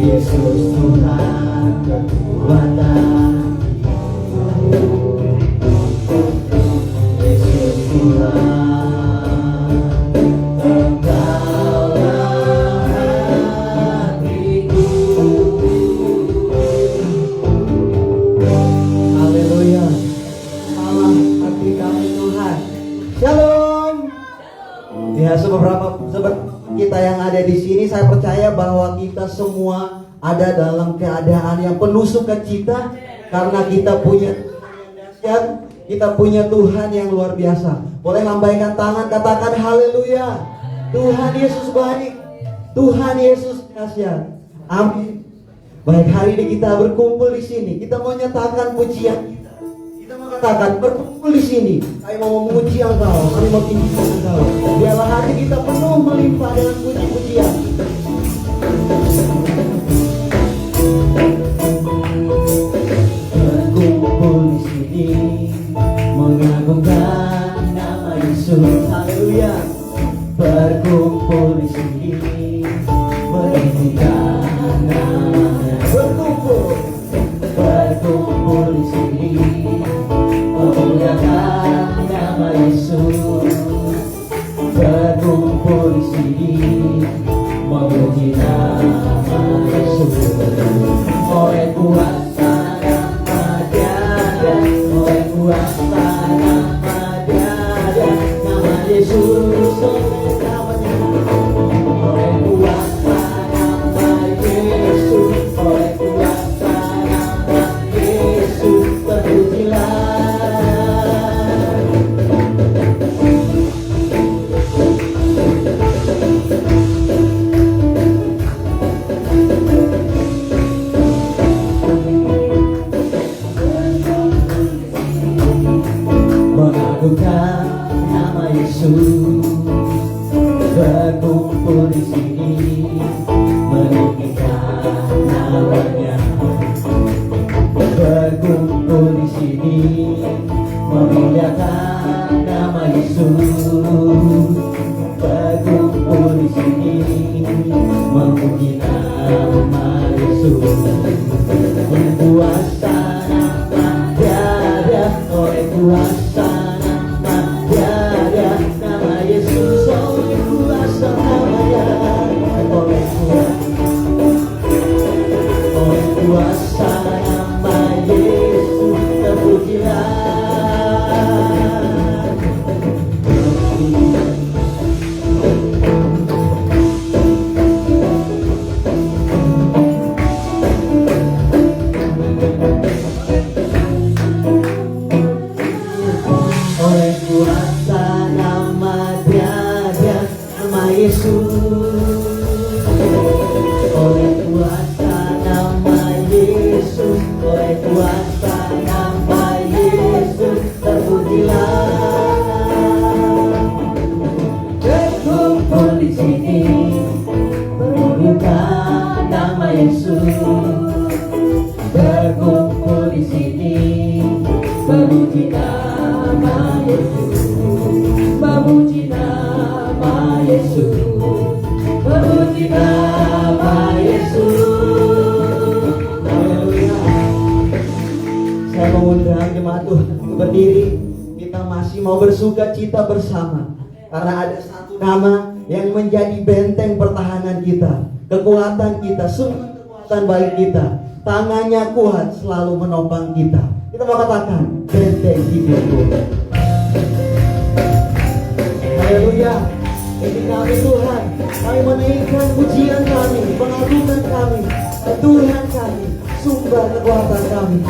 Yesus Tuhan kekuatan, Yesus Tuhan, Engkaulah hatiku. Haleluya, Allah hati kami Tuhan. Shalom. Ya, seperti kita yang ada di sini, saya percaya bahwa kita semua ada dalam keadaan yang penuh sukacita karena kita punya dahsyat, kita punya Tuhan yang luar biasa. Boleh lambaikan tangan, katakan haleluya. Tuhan Yesus baik, Tuhan Yesus dahsyat. Amin. Baik, hari ini kita berkumpul di sini, kita mau nyatakan pujian kita. Kita mau katakan berkumpul di sini. Kami mau memuji Engkau, kami mau tinggikan Engkau. Biarlah hati kita penuh melimpah dengan puji-pujian. Berkumpul di sini, mengagungkan nama Yesus. Haleluya. Berkumpul di sini, meninggikan nama-Nya. Berkumpul di sini, memuliakan nama Yesus. Berkumpul di sini, memuji nama Yesus. Oleh kuasa nama Dia ada, oleh kuasa nama Dia ada, nama Yesus namanya. Oleh kuasa nama Yesus, oleh kuasa nama Yesus, terpujilah. Mengagungkan nama Yesus, berkumpul di sini, meninggikan nama-Nya. Berkumpul di sini, memuliakan nama Yesus. Berkumpul di sini, memuji nama Yesus. Berkuasa nama Dia ada, oleh kuasa nama Dia ada, nama Yesus. Oleh kuasa nama-Nya, oleh kuasa nama Yesus, terpujilah. Oleh kuasa nama Dia ada, nama Yesus. Oleh kuasa nama Yesus, oleh kuasa nama Yesus, terpujilah. Berkumpul di sini, memuliakan nama Yesus. Berkumpul di sini, memuji nama Yesus. Memuji nama Yesus, memuji nama Yesus. Haleluya. Saya mengundang jemaat Tuhan untuk berdiri. Kita masih mau bersuka cita bersama, karena ada satu nama yang menjadi benteng pertahanan kita, kekuatan kita, sumber kekuatan baik kita. Tangannya kuat, selalu menopang kita. Kita mau katakan benteng hidupku. Haleluya. Ini kami Tuhan, kami menaikkan pujian kami, pengagungan kami, Tuhan kami, sumber kekuatan kami.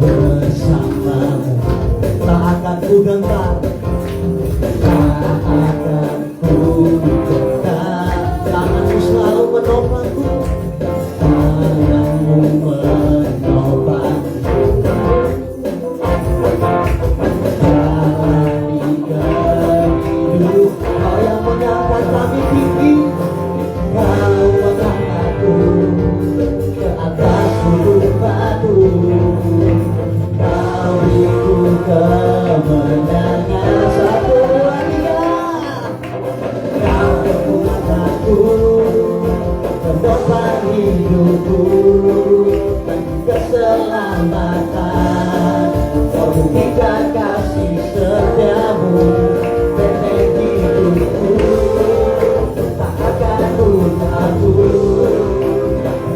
Bersamamu, tak akan ku gentar, tak akan ku gentar. Tanganmu selalu menopangku, tanganmu menopangku. Jalani hidup, Kau yang mengangkat kami tinggi, Kau mengangkatku. hidupku dan keselamatan. Kau buktikan kasih setiamu dalam hidupku, tak akan lupaku.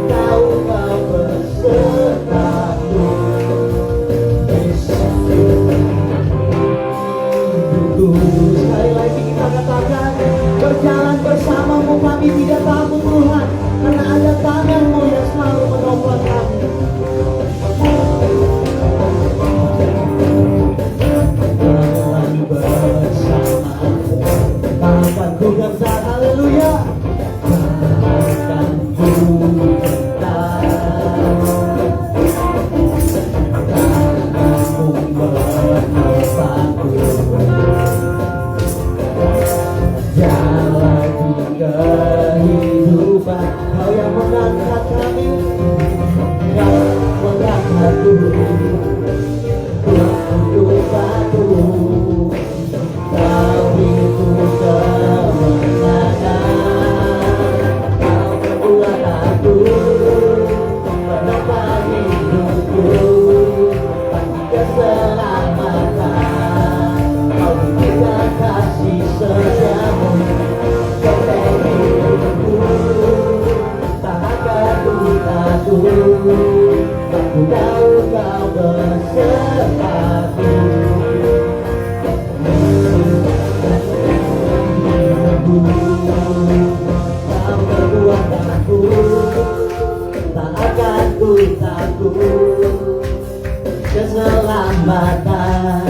Kau besertaku. Sekali lagi kita katakan, berjalan bersamamu kami tidak takut Tuhan, karena ada tanganmu yang selalu menopang kami. Berjalan bersamamu, akan ku gentar, haleluya. Akan ku gentar, tanganmu menopangku. Jalan di kehidupan, Kau yang mengangkat kami, Kau mengangkatku untuk batu. Kau itu kemenangan, Kau membuat aku menopang hidupku pasti keselamatan. Kau berikan kasih setiamu dalam hidupku, tak akan ku takut. Aku tahu Kau besertaku. Kau kekuatanku, tak akan ku takut. Keselamatan,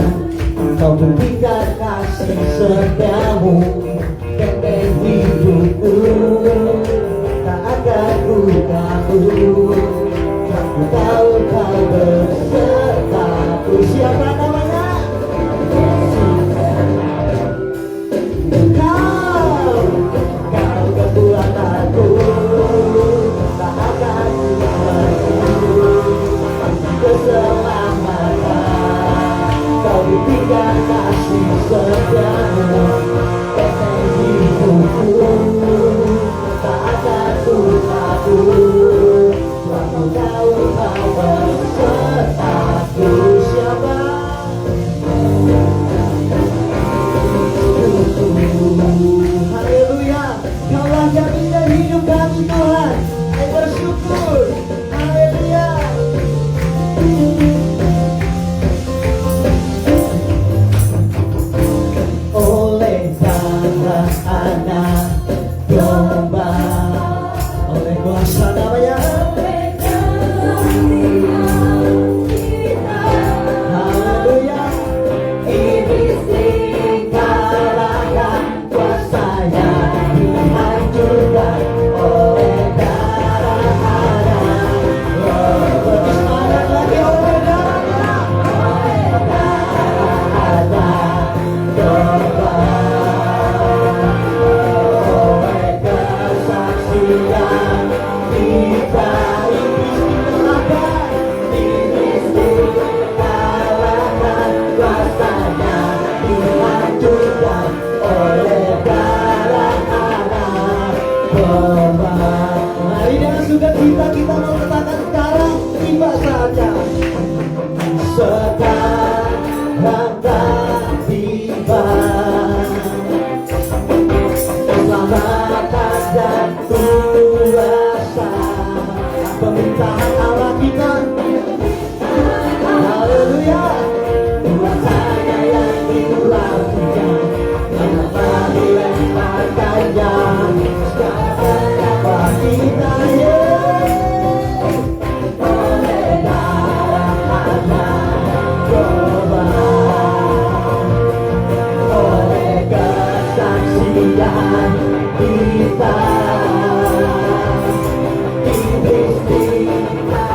Kau berikan kasih setiamu dalam hidupku, tak akan ku takut. Aku tahu Kau besertaku. Siapa namanya? Kau kekuatanku, tak akan ku takut. Keselamatan, Kau berikan kasih setiamu dalam hidupku, tak akan ku takut. Aku tahu Kau besertaku. Siapa? Haleluya. Kaulah jaminan dari hidup kami Tuhan. Saya bersyukur. Haleluya. Oleh darah anak domba, oleh kuasa namanya, haleluya. Iblis dikalahkan, kuasanya dihancurkan oleh darah anak. Lebih semangat lagi, oleh darahnya, oleh darah anak domba, oleh kesaksian kita. Iblis dikalahkan, kuasanya dihancurkan oleh darah anak domba. Mari dengan sukacita kita mau katakan sekarang, tiba saja. Sekarang tak tiba keselamatan dan kuasa, pemerintahan Allah kita. Haleluya. Kuasanya yang dilakukan, tanpa dilemparkannya, sekarang dapat kita, oleh darah anak domba, oleh kesaksian kita. Iblis dikalahkan,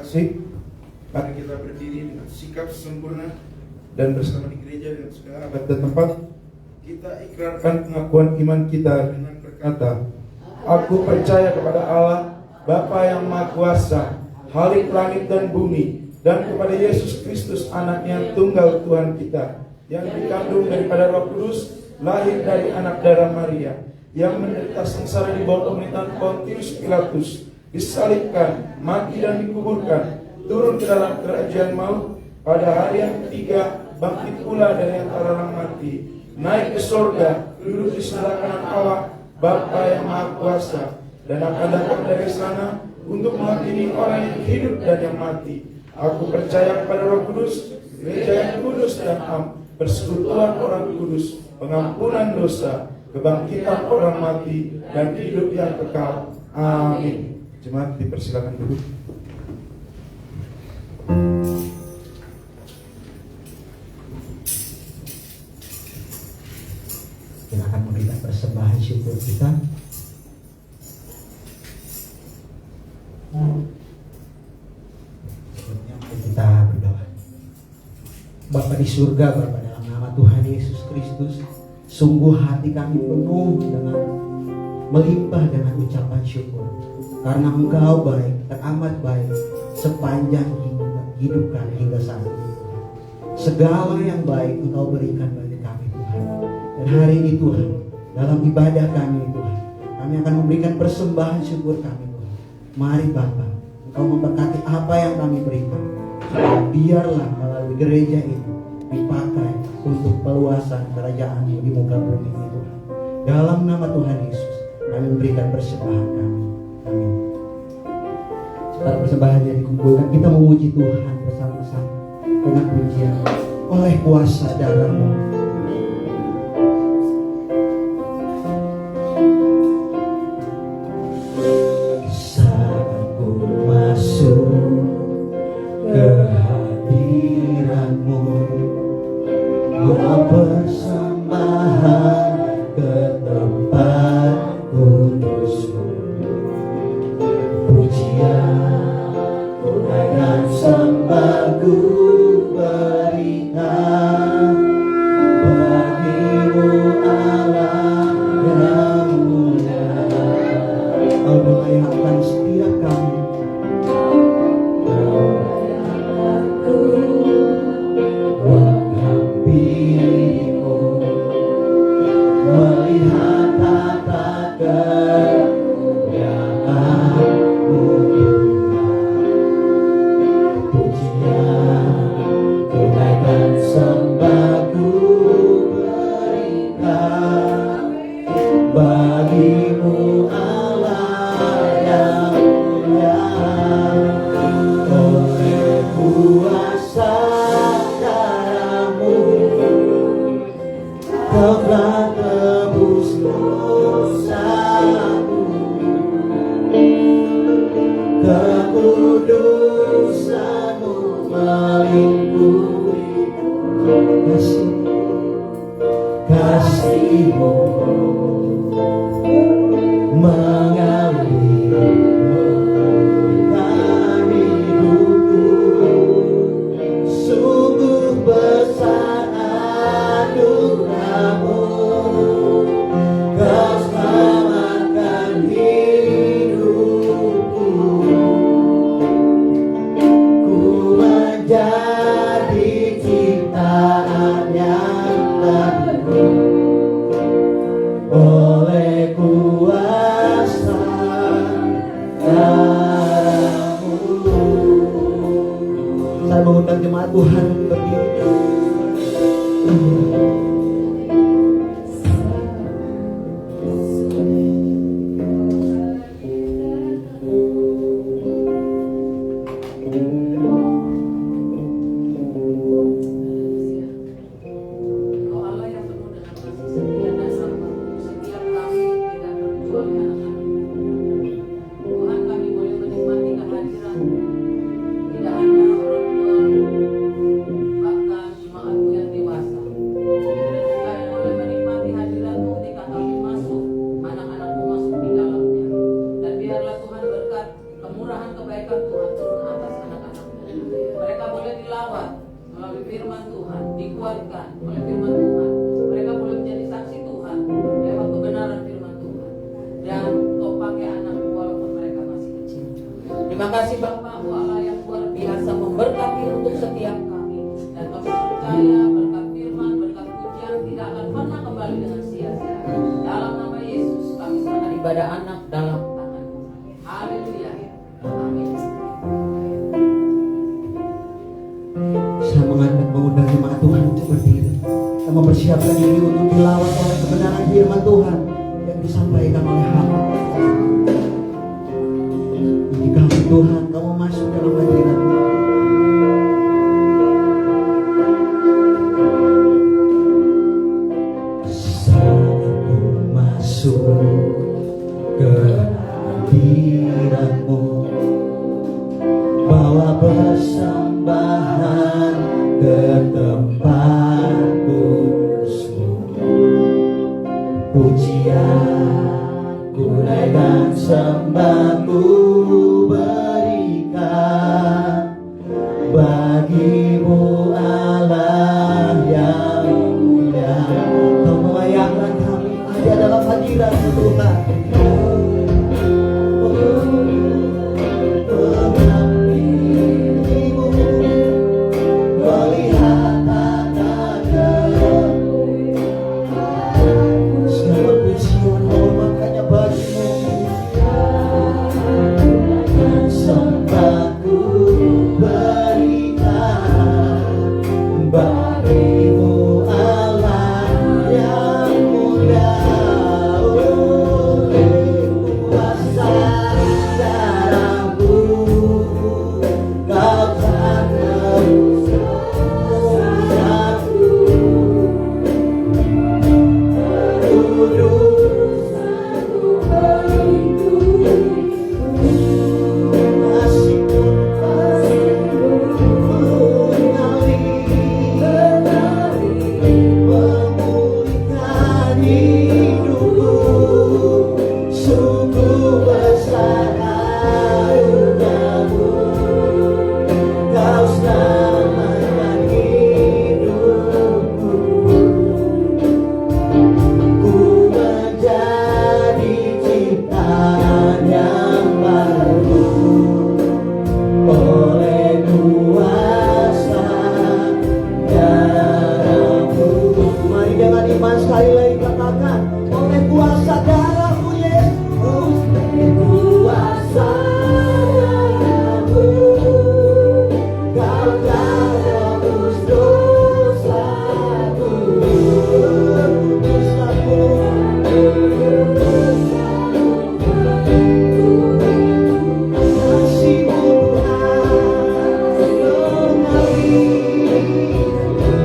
kasih. Mari kita berdiri dengan sikap sempurna dan bersama di gereja dengan segala adat dan tempat kita ikrarkan pengakuan iman kita dengan berkata, aku percaya kepada Allah, Bapa yang Maha Kuasa, Khalik langit dan bumi, dan kepada Yesus Kristus Anak yang tunggal Tuhan kita, yang dikandung daripada Roh Kudus, lahir dari anak darah Maria, yang menderita sengsara di bawah pemerintahan Pontius Pilatus, disalibkan, mati dan dikuburkan, turun ke dalam kerajaan maut, pada hari yang ketiga bangkit pula dari antara orang mati, naik ke surga, duduk di sebelah kanan Allah, Bapa yang Maha Kuasa, dan akan datang dari sana untuk menghakimi orang yang hidup dan yang mati. Aku percaya kepada Roh Kudus, gereja yang kudus dan am, persekutuan orang kudus, pengampunan dosa, kebangkitan orang mati, dan hidup yang kekal. Amin. Jemaat dipersilakan duduk. Kita akan memberikan persembahan syukur kita. Sebelumnya kita berdoa. Bapa di surga, Bapa dalam nama Tuhan Yesus Kristus, sungguh hati kami penuh dengan melimpah dengan ucapan syukur, karena Engkau baik, teramat baik sepanjang hidup kami hingga saat ini. Segala yang baik Engkau berikan bagi kami, Tuhan. Dan hari ini Tuhan, dalam ibadah kami Tuhan, kami akan memberikan persembahan syukur kami, Tuhan. Mari Bapa, Engkau memberkati apa yang kami berikan, biarlah melalui gereja ini dipakai untuk peluasan kerajaan-Mu di muka bumi ini, Tuhan. Dalam nama Tuhan Yesus kami memberikan persembahan kami. Amin. Setelah persembahannya dikumpulkan, kita memuji Tuhan bersama-sama dengan pujian, oleh kuasa darah-Mu. Saat ku masuk ke hadirat-Mu, bawa persembahan ke tempat kudus-Mu. Pujian, pujian dan sembah ku berikan bagi-Mu Allah yang mulia. Kau melayakkan setiap kami. Menghampirimu, melihat tata kemuliaan-Mu, pujian, tunaikan sembah ku berikan bagi-Mu Allah yang mulia. Oleh kuasa darah-Mu, Kau telah tebus dosaku, kekudusan-Mu meliputi kasih-Mu mengalir kami hidupku. Sungguh besar anugerah-Mu, Kau selamatkan hidupku. Ku menjadi ciptaan yang baru oleh kuasa darah-Mu. Saya mengundang jemaat Tuhan berdiri. daripada anak dalam tanganmu. Haleluya. Amin. Saya mengundang jemaat Tuhan untuk berdiri. Kita mempersiapkan diri untuk dilawat oleh kebenaran firman Tuhan yang disampaikan oleh hamba. Ini kami Tuhan, kamu masuk dalam hadirat. Saatku masuk ke hadirat-Mu, bawa persembahan ke tempat kudus-Mu. Pujian, kunai dan sembahku berikan bagi-Mu Allah yang mulia. Kau melayangkan kami ada dalam hadirat-Mu Tuhan.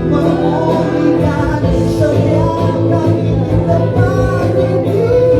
Memulihkan setiap kami tempat ini.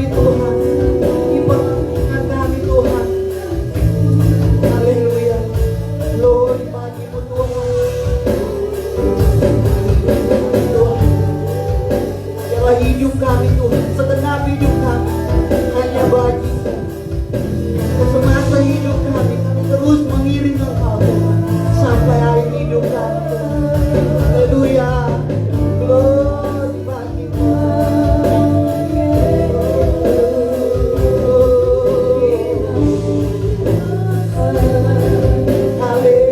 kami Tuhan, di perlindungan kami Tuhan. Haleluya, glory bagimu Tuhan. Tuhan, adalah hidup kami Tuhan, segenap hidup kami hanya bagi semasa hidup kami terus mengiring Engkau Tuhan, sampai akhir hidup kami Tuhan. Haleluya, glory bagimu. Haleluya,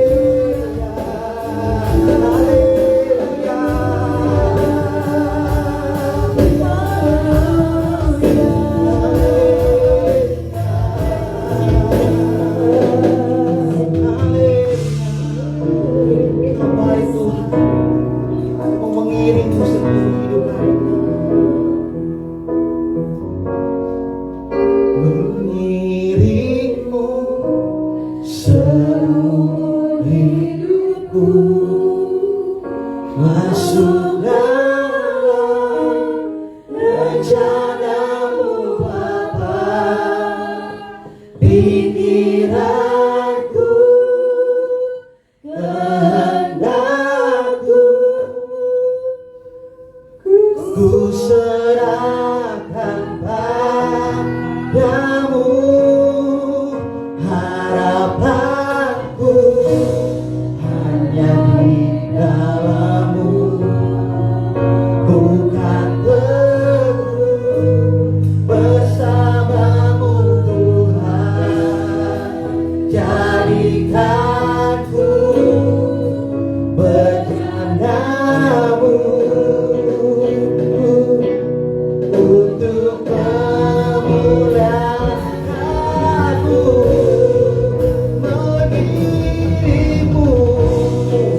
Baik Tuhan, mau mengiringmu seluruh hidup kami. Mengiringmu seluruh hidupku, masuk dalam rencanamu Bapa. Pikiranku, kehendakku, ku serahkan padamu. Harapanku hanya di dalam-Mu, ku kan teguh bersama-Mu Tuhan. Jadikanku bercanda-Mu untuk memuliakan-Mu, mendirimu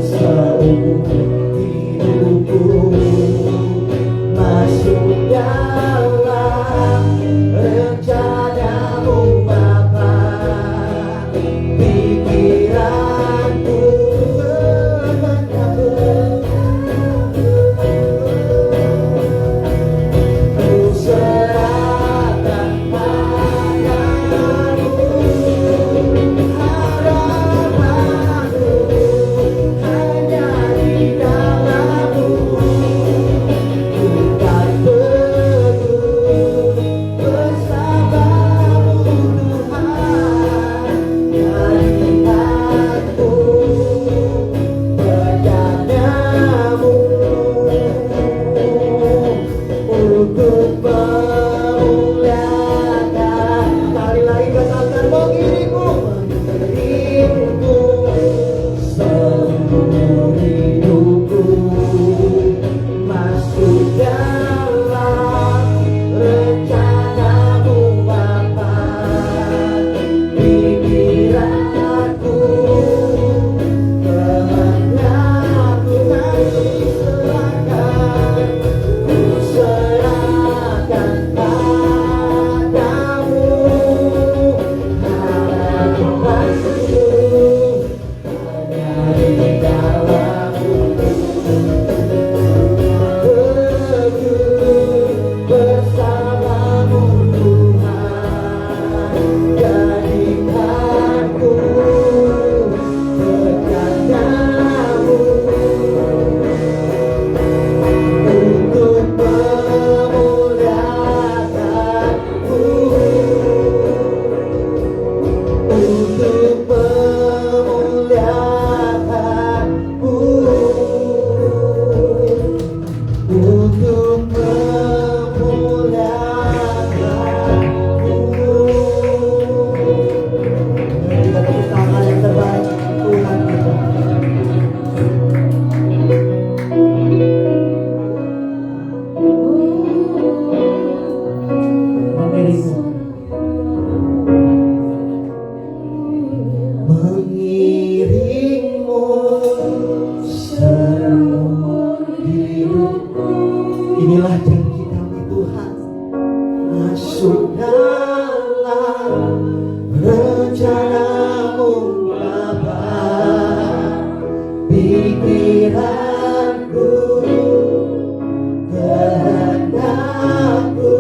seumur hidupku, masuk dalam rencana-Mu Bapa. Pikiranku, kehendakku, ku serahkan padamu. Harapanku hanya di dalam-Mu, ku kan teguh bersama-Mu Tuhan. Jadikanku bercanda-Mu untuk memuliakan. Kali lagi katakan, mengiringmu seluruh hidupku, masuk dalam rencana-Mu Bapa. Pikiranku, kehendakku ku serahkan padamu. Harapanku hanya di dalam-Mu, teguh bersama-Mu Tuhan. Jadikanku bercanda-Mu untuk memuliakan-Mu, untuk memuliakan-Mu, untuk memuliakan-Mu. Kita tepuk tangan yang terbaik Tuhan kita. Mengiringmu seumur hidupku. Inilah janji kami Tuhan, masuk dalam rencana-Mu Bapa. Pikiranku, kehendakku,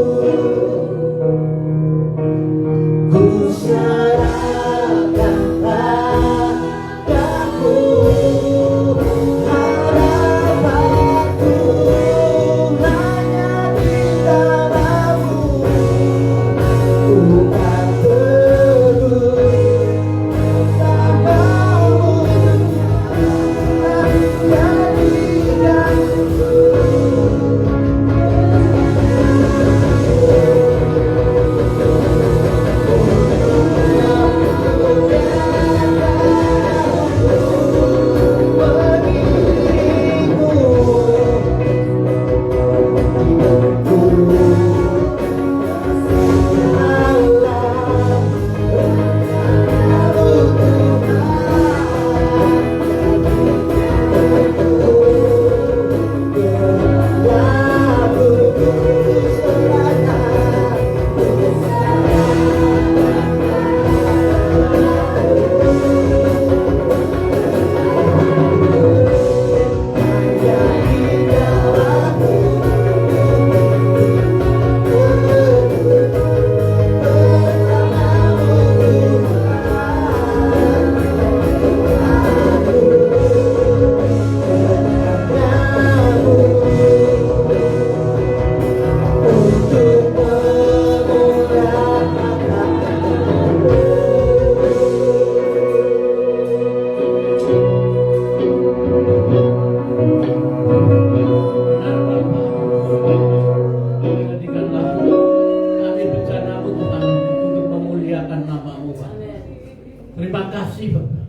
Terima kasih Bapak.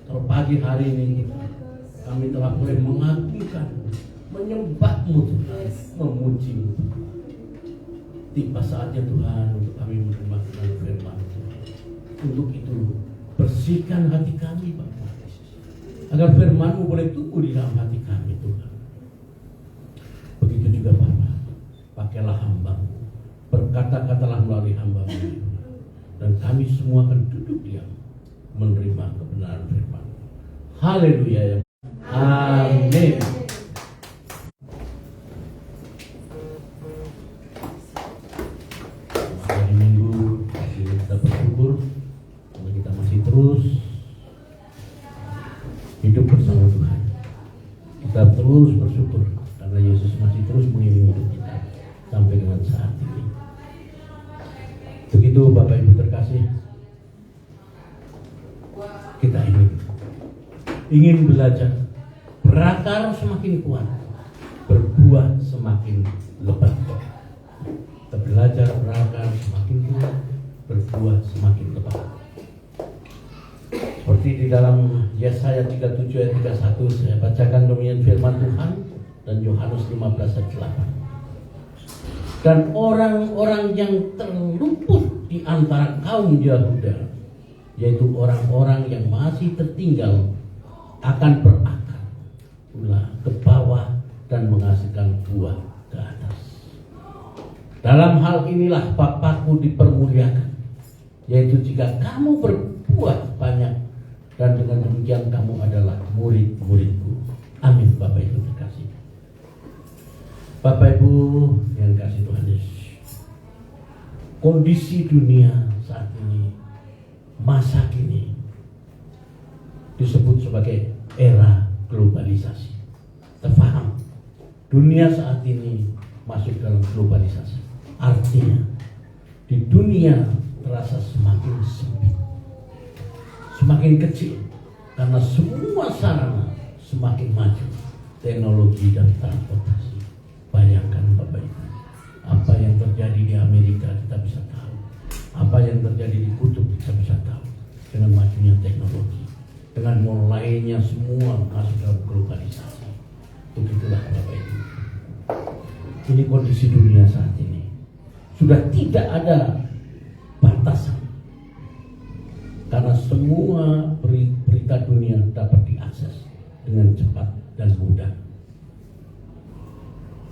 Kalau pagi hari ini kami telah boleh mengagungkan, menyembah-Mu Tuhan, memuji-Mu. Tiba saatnya Tuhan untuk kami menerima firman Tuhan. Untuk itu bersihkan hati kami Bapak Yesus, agar firman-Mu boleh tumbuh di dalam hati kami Tuhan. Begitu juga Bapak, pakailah hamba-Mu, berkata-katalah melalui hamba-Mu, dan kami semua akan duduk diam menerima kebenaran firman. Haleluya ya. Amin. Hari Minggu kita bersyukur karena kita masih terus hidup bersama Tuhan. Kita terus bersyukur karena Yesus masih terus mengiringi hidup kita sampai dengan saat ini. Begitu Bapak Ibu terkasih, kita ingin belajar, berakar semakin kuat, berbuah semakin lebat. Kita belajar berakar semakin kuat, berbuah semakin lebat. Seperti di dalam Yesaya 37 ayat 31, saya bacakan demikian firman Tuhan, dan Yohanes 15 ayat 8. Dan orang-orang yang terluput di antara kaum Yahuda, yaitu orang-orang yang masih tertinggal, akan berakar pula ke bawah dan menghasilkan buah ke atas. Dalam hal inilah Bapakku dipermuliakan, yaitu jika kamu berbuah banyak, dan dengan demikian kamu adalah murid-muridku. Amin. Bapak Ibu terkasih, Bapak Ibu yang kasih Tuhan Yesus, kondisi dunia saat ini, masa kini, disebut sebagai era globalisasi. Terfaham, dunia saat ini masuk dalam globalisasi. Artinya di dunia terasa semakin sempit, semakin kecil, karena semua sarana semakin maju, teknologi dan transportasi. Bayangkan Bapak Ibu, apa yang terjadi di Amerika kita bisa tahu, apa yang terjadi di kutub kita bisa tahu, dengan majunya teknologi, dengan mulainya semua masuk dalam globalisasi. Begitulah Bapak Ibu, ini kondisi dunia saat ini. Sudah tidak ada batasan, karena semua berita dunia dapat diakses dengan cepat dan mudah.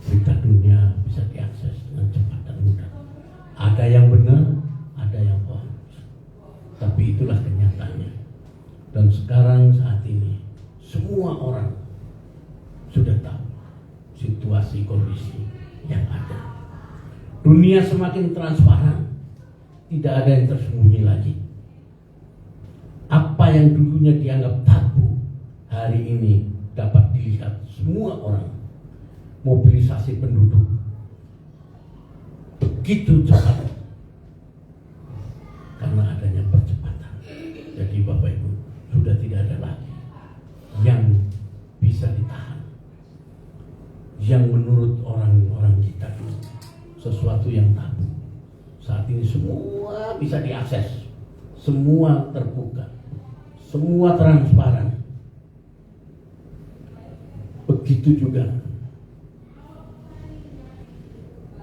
Berita dunia bisa diakses dengan cepat dan mudah. Ada yang benar, ada yang bohong, tapi itulah kenyataannya. Dan sekarang saat ini semua orang sudah tahu situasi kondisi yang ada. Dunia semakin transparan, tidak ada yang tersembunyi lagi. Apa yang dulunya dianggap tabu, hari ini dapat dilihat semua orang. Mobilisasi penduduk begitu cepat karena adanya percepatan. Jadi Bapak Ibu, sudah tidak ada lagi yang bisa ditahan, yang menurut orang-orang kita dulu sesuatu yang tabu. Saat ini semua bisa diakses, semua terbuka, semua transparan. Begitu juga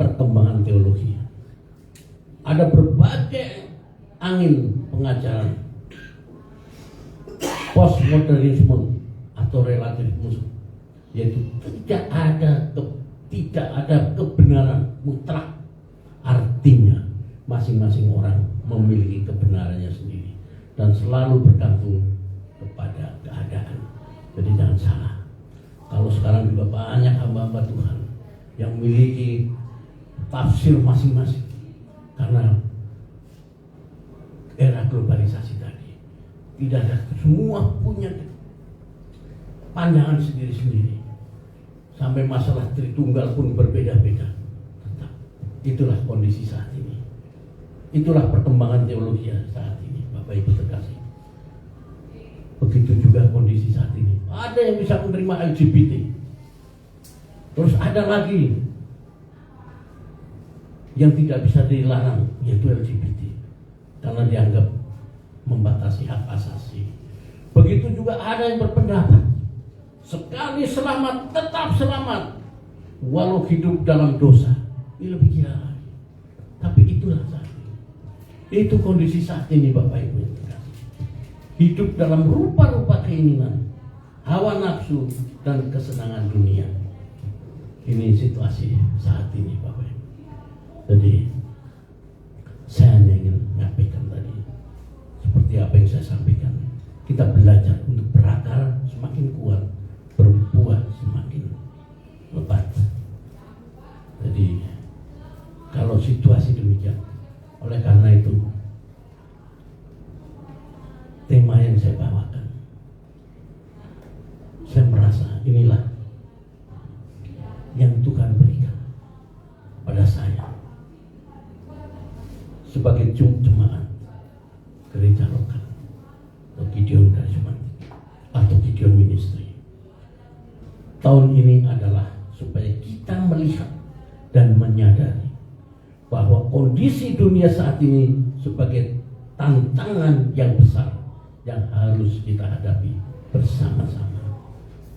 perkembangan teologi. Ada berbagai angin pengajaran, postmodernisme atau relativisme, yaitu tidak ada kebenaran mutlak. Artinya masing-masing orang memiliki kebenarannya sendiri dan selalu bergantung kepada keadaan. Jadi jangan salah, kalau sekarang juga banyak hamba-hamba Tuhan yang memiliki tafsir masing-masing, karena era globalisasi tadi tidak ada, semua punya pandangan sendiri-sendiri, sampai masalah Tritunggal pun berbeda-beda. Tetap itulah kondisi saat ini, itulah perkembangan teologi saat ini. Bapak Ibu terkasih, begitu juga kondisi saat ini. Ada yang bisa menerima LGBT, terus ada lagi yang tidak bisa dilarang, yaitu LGBT, karena dianggap membatasi hak asasi. Begitu juga ada yang berpendapat sekali selamat tetap selamat walau hidup dalam dosa. Ini lebih gila lagi. Tapi itulah saat ini. Itu kondisi saat ini Bapak Ibu yang terkasih. Hidup dalam rupa-rupa keinginan, hawa nafsu dan kesenangan dunia. Ini situasi saat ini Bapak Ibu. Jadi saya hanya ingin menyampaikan tadi seperti apa yang saya sampaikan. Kita belajar untuk berakar semakin kuat, berbuah semakin lebat. Jadi kalau situasi demikian, oleh karena itu tema yang saya bawakan, saya merasa inilah yang Tuhan berikan pada saya sebagai jemaat gereja lokal atau Gideon Karismatik atau Gideon Ministry. Tahun ini adalah supaya kita melihat dan menyadari bahwa kondisi dunia saat ini sebagai tantangan yang besar yang harus kita hadapi bersama-sama.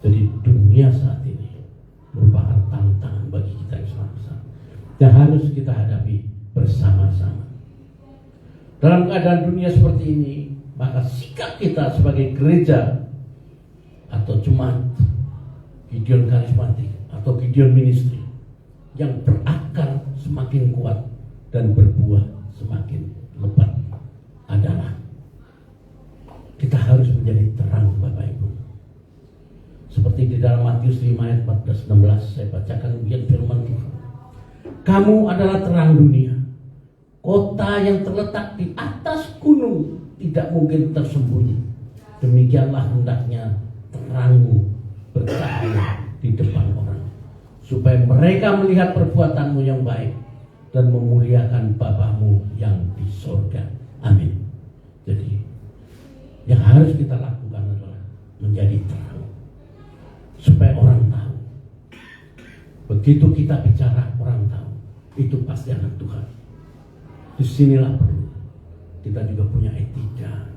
Jadi dunia saat ini merupakan tantangan bagi kita yang sangat besar yang harus kita hadapi bersama-sama. Dalam keadaan dunia seperti ini, maka sikap kita sebagai gereja atau jemaat Gideon Karismatik atau Gideon Ministry yang berakar semakin kuat dan berbuah semakin lebat adalah kita harus menjadi terang Bapak Ibu. Seperti di dalam Matius 5 ayat 14-16 saya bacakan demikian firman Tuhan. Kamu adalah terang dunia. Kota yang terletak di atas gunung tidak mungkin tersembunyi. Demikianlah hendaknya terangmu bercahaya di depan orang, supaya mereka melihat perbuatanmu yang baik dan memuliakan Bapamu yang di sorga. Amin. Jadi yang harus kita lakukan adalah menjadi terang, supaya orang tahu. Begitu kita bicara, orang tahu itu pasti anak Tuhan. Disinilah perlu kita juga punya etika,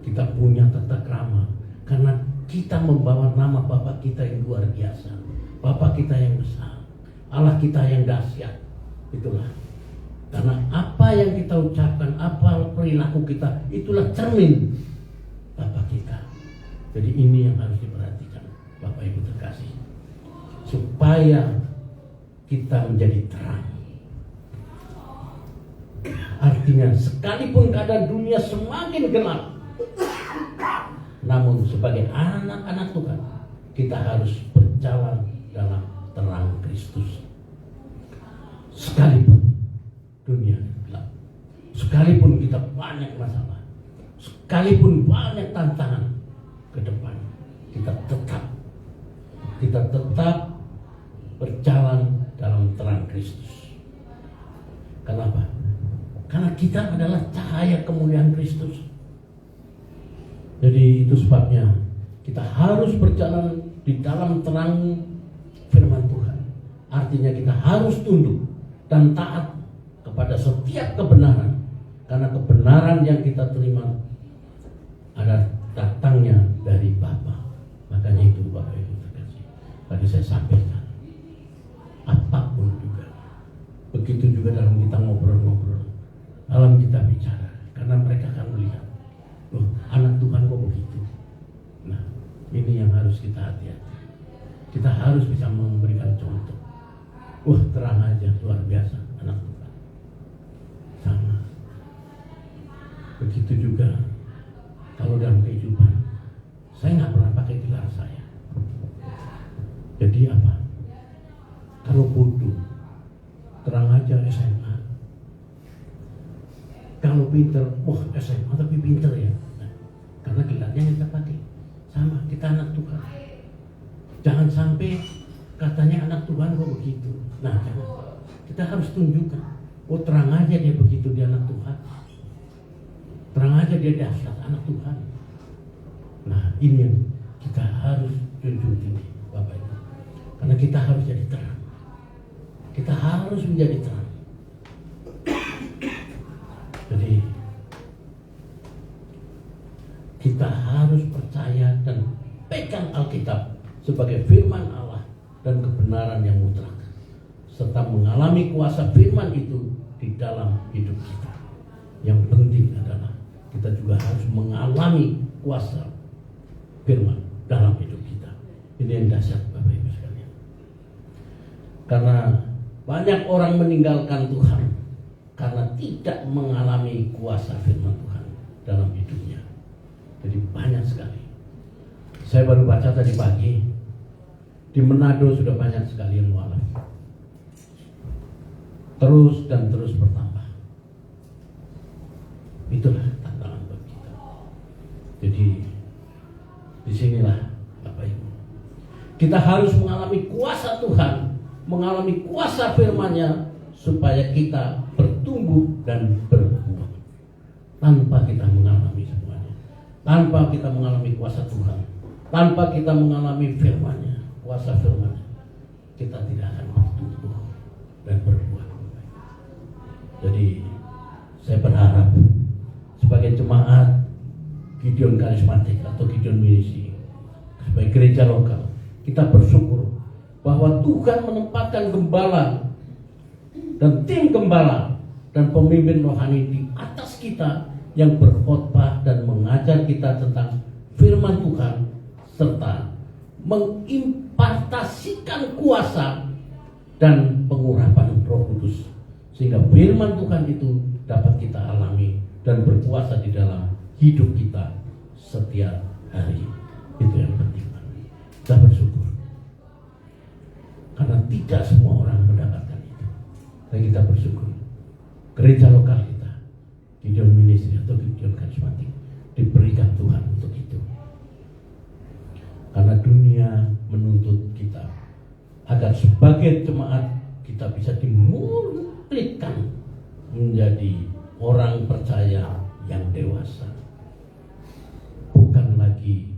kita punya tata krama, karena kita membawa nama Bapa kita yang luar biasa, Bapa kita yang besar, Allah kita yang dahsyat. Itulah karena apa yang kita ucapkan, apa perilaku kita, itulah cermin Bapa kita. Jadi ini yang harus diperhatikan Bapak Ibu terkasih, supaya kita menjadi terang. Artinya sekalipun keadaan dunia semakin gelap, namun sebagai anak-anak Tuhan kita harus berjalan dalam terang Kristus. Sekalipun dunia gelap, sekalipun kita banyak masalah, sekalipun banyak tantangan ke depan, kita tetap berjalan dalam terang Kristus. Kenapa? Karena kita adalah cahaya kemuliaan Kristus. Jadi itu sebabnya kita harus berjalan di dalam terang firman Tuhan. Artinya kita harus tunduk dan taat kepada setiap kebenaran, karena kebenaran yang kita terima adalah datangnya dari Bapa. Makanya itu Bapak Ibu terkasih, tadi saya sampaikan, apapun juga, begitu juga dalam kita ngobrol-ngobrol, dalam kita bicara, karena mereka akan melihat, loh, anak Tuhan kok begitu. Nah, ini yang harus kita hati-hati. Kita harus bisa memberikan contoh. Wah, terang aja, luar biasa anak Tuhan. Sama. Begitu juga kalau dalam kehidupan, saya nggak pernah pakai gelar saya. Jadi apa? Kalau bodoh, terang aja SMA. Kalau pinter, wah SMA tapi pinter ya. Nah, karena gelarnya yang kita pakai. Sama, kita anak Tuhan. Jangan sampai katanya anak Tuhan kok begitu. Nah, jangan. Kita harus tunjukkan. Oh, terang aja dia begitu, dia anak Tuhan. Terang aja dia dahsyat anak Tuhan. Nah, ini yang kita harus junjung tinggi, Bapak Ibu. Karena kita harus jadi terang. Kita harus menjadi terang. Jadi Alkitab sebagai firman Allah dan kebenaran yang mutlak, serta mengalami kuasa firman itu di dalam hidup kita. Yang penting adalah kita juga harus mengalami kuasa firman dalam hidup kita. Ini yang dasar, Bapak Ibu sekalian. Karena banyak orang meninggalkan Tuhan karena tidak mengalami kuasa firman Tuhan dalam hidupnya. Jadi banyak sekali. Saya baru baca tadi pagi, di Manado sudah banyak sekali yang mualaf. Terus dan terus bertambah. Itulah tantangan bagi kita. Jadi disinilah Bapak Ibu, kita harus mengalami kuasa Tuhan, mengalami kuasa firman-Nya, supaya kita bertumbuh dan berbuah. Tanpa kita mengalami semuanya, tanpa kita mengalami kuasa Tuhan, tanpa kita mengalami firman-Nya, kuasa firman-Nya, kita tidak akan bertumbuh dan berbuah. Jadi saya berharap sebagai jemaat Gideon Karismatik atau Gideon Ministry, sebagai gereja lokal, kita bersyukur bahwa Tuhan menempatkan gembala dan tim gembala dan pemimpin rohani di atas kita yang berkhotbah dan mengajar kita tentang firman Tuhan, serta mengimpartasikan kuasa dan pengurapan Roh Kudus, sehingga firman Tuhan itu dapat kita alami dan berkuasa di dalam hidup kita setiap hari. Itu yang penting. Kita bersyukur karena tidak semua orang mendapatkan itu. Dan kita bersyukur gereja lokal kita, Gideon Ministry atau Gideon Karismatik, diberikan Tuhan untuk itu. Karena dunia menuntut kita agar sebagai jemaat kita bisa dimulihkan menjadi orang percaya yang dewasa, bukan lagi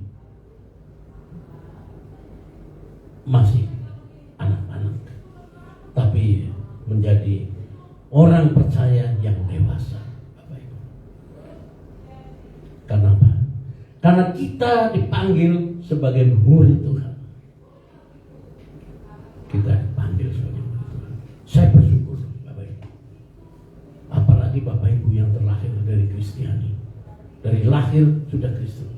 masih anak-anak, tapi menjadi orang percaya yang dewasa, Bapak Ibu. Kenapa? Karena kita dipanggil sebagai murid Tuhan. Kita dipanggil sebagai murid Tuhan. Saya bersyukur, Bapak Ibu. Apalagi Bapak Ibu yang terlahir dari Kristiani, dari lahir sudah Kristen,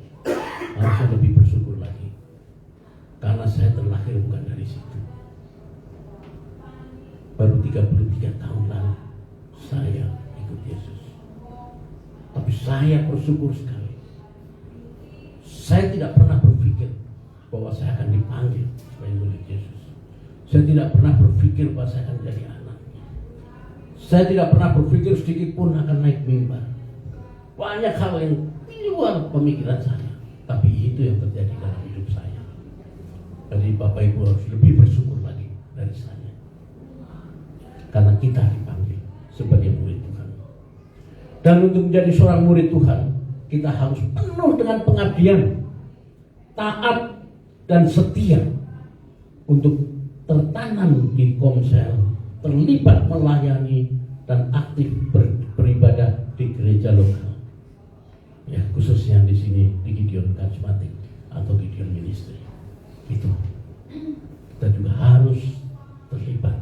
harusnya lebih bersyukur lagi. Karena saya terlahir bukan dari situ. Baru 33 tahun lalu saya ikut Yesus. Tapi saya bersyukur sekali. Saya tidak pernah berpikir bahwa saya akan dipanggil sebagai murid Yesus. Saya tidak pernah berpikir bahwa saya akan jadi anaknya. Saya tidak pernah berpikir sedikit pun akan naik mimbar. Banyak hal yang di luar pemikiran saya, tapi itu yang terjadi dalam hidup saya. Jadi Bapak Ibu harus lebih bersyukur lagi dari saya, karena kita dipanggil sebagai murid Tuhan. Dan untuk menjadi seorang murid Tuhan, kita harus penuh dengan pengabdian, taat dan setia untuk tertanam di Komsel, terlibat melayani dan aktif beribadah di gereja lokal. Ya, khususnya di sini di Gideon Karismatik atau Gideon Ministry. Itu kita juga harus terlibat,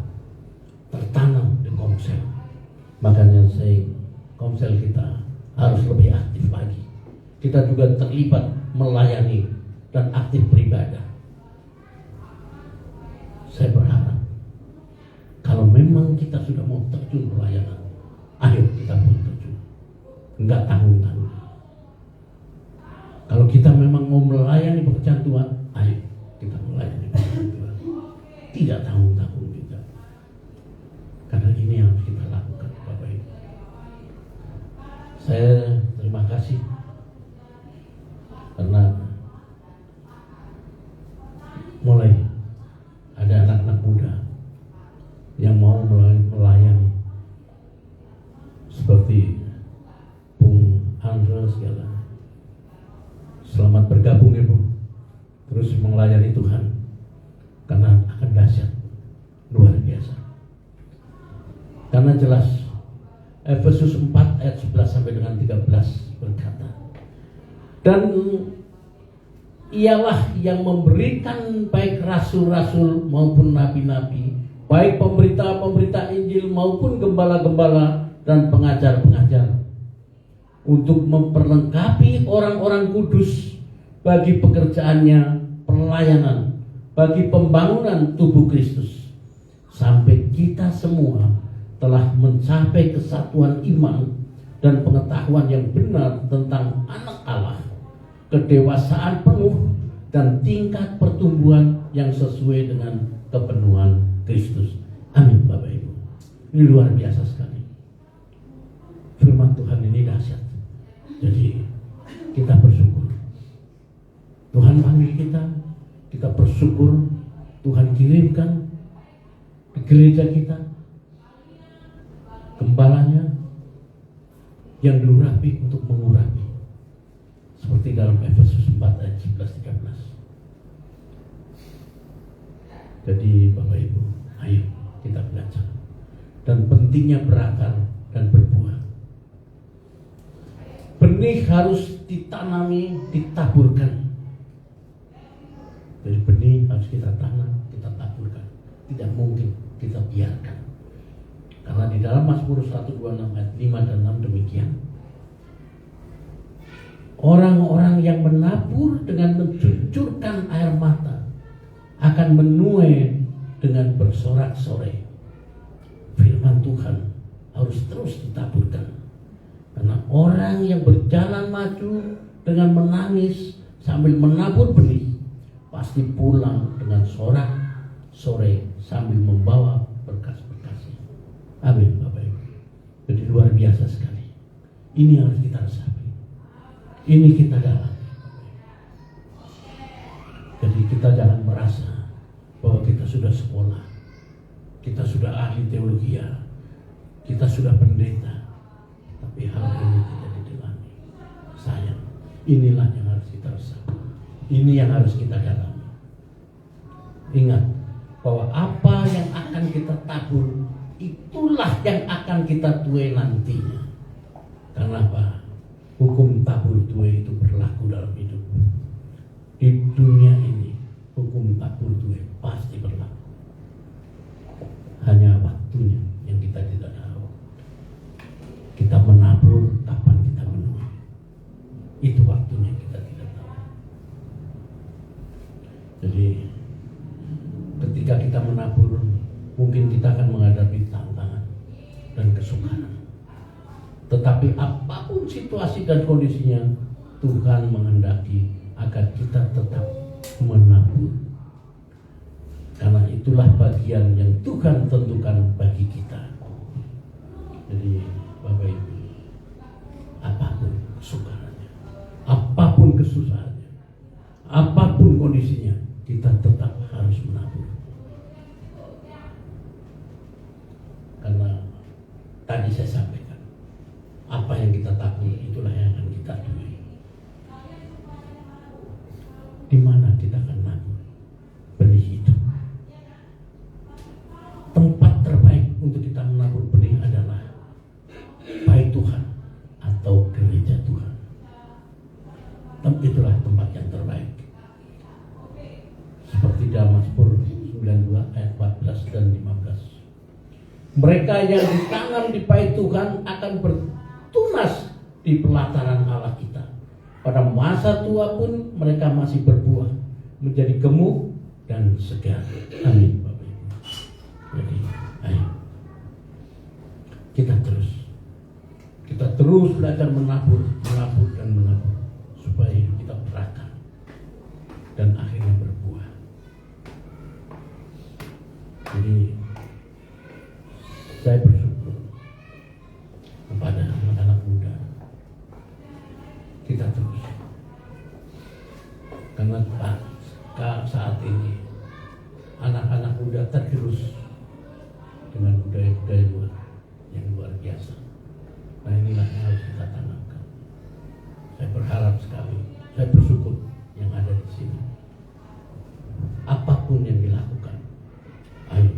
tertanam di Komsel. Makanya Komsel kita harus lebih aktif lagi. Kita juga terlibat melayani dan aktif beribadah. Saya berharap kalau memang kita sudah mau terjun pelayanan, ayo kita mau terjun, enggak tanggung-tanggung. Kalau kita memang mau melayani pekerjaan Tuhan, ayo kita melayani pekerjaan Tuhan, tidak tanggung-tanggung juga. Karena ini yang harus kita lakukan, Bapak Ibu. Saya terima kasih karena mulai ada anak-anak muda yang mau melayani seperti Bung Andre segala. Selamat bergabung Ibu, terus melayani Tuhan, karena akan dahsyat, luar biasa. Karena jelas Efesus 4 ayat 11 sampai dengan 13 berkata, dan ialah yang memberikan baik rasul-rasul maupun nabi-nabi, baik pemberita-pemberita Injil maupun gembala-gembala dan pengajar-pengajar, untuk memperlengkapi orang-orang kudus bagi pekerjaannya pelayanan, bagi pembangunan tubuh Kristus, sampai kita semua telah mencapai kesatuan iman dan pengetahuan yang benar tentang anak Allah, kedewasaan penuh dan tingkat pertumbuhan yang sesuai dengan kepenuhan Kristus. Amin Bapak Ibu. Ini luar biasa sekali. Firman Tuhan ini dahsyat. Jadi kita bersyukur. Tuhan panggil kita bersyukur. Tuhan kirimkan di gereja kita gembalanya yang diurapi untuk mengurapi, seperti dalam Efesus 4 ayat 11-13. Jadi Bapak Ibu, ayo kita belajar. Dan pentingnya berakar dan berbuah. Benih harus ditanami, ditaburkan. Jadi benih harus kita tanam, kita taburkan. Tidak mungkin kita biarkan. Karena di dalam Mazmur 126 ayat 5 dan 6 demikian. Orang-orang yang menabur dengan mencucurkan air mata akan menuai dengan bersorak-sorai. Firman Tuhan harus terus ditaburkan. Karena orang yang berjalan maju dengan menangis sambil menabur benih, pasti pulang dengan sorak-sorai sambil membawa berkas-berkasnya. Amin Bapak Ibu. Jadi luar biasa sekali. Ini harus kita resapi. Ini kita dalam. Jadi kita jangan merasa bahwa kita sudah sekolah, kita sudah ahli teologi, kita sudah pendeta, tapi hal ini tidak didalami. Sayang, inilah yang harus kita resapi. Ini yang harus kita dalami. Ingat bahwa apa yang akan kita tabur, itulah yang akan kita tuai nantinya. Karena apa? Hukum tabur tuai itu berlaku dalam hidup. Di dunia ini, hukum tabur tuai pasti berlaku. Hanya waktunya yang kita tidak tahu. Kita menabur, kapan kita menuai. Itu waktunya kita tidak tahu. Jadi ketika kita menabur, mungkin kita akan menghadapi tantangan dan kesukaran. Tetapi apapun situasi dan kondisinya, Tuhan menghendaki agar kita tetap menabur. Karena itulah bagian yang Tuhan tentukan bagi kita. Jadi Bapak Ibu, apapun kesukarannya, apapun kesusahannya, apapun kondisinya, kita tetap harus menabur. Karena tadi saya sampaikan, apa yang kita tabur itulah yang akan kita tuai. Di mana kita akan nabur benih itu? Tempat terbaik untuk kita menabur benih adalah baik Tuhan atau gereja Tuhan. Itulah tempat yang terbaik. Seperti dalam Mazmur 92 ayat 14 dan 15. Mereka yang ditanam di bait Tuhan akan bertunas di pelataran Allah kita. Pada masa tua pun mereka masih berbuah, menjadi gemuk dan segar. Amin Bapak Ibu. Jadi ayo kita terus belajar menabur dan menabur supaya hidup kita berakar dan akhirnya berbuah. Jadi saya bersyukur kepada anak-anak muda. Kita terus, karena saat ini anak-anak muda tergerus dengan budaya-budaya yang luar biasa. Nah inilah yang harus kita tanamkan. Saya berharap sekali, saya bersyukur yang ada di sini. Apapun yang dilakukan, ayo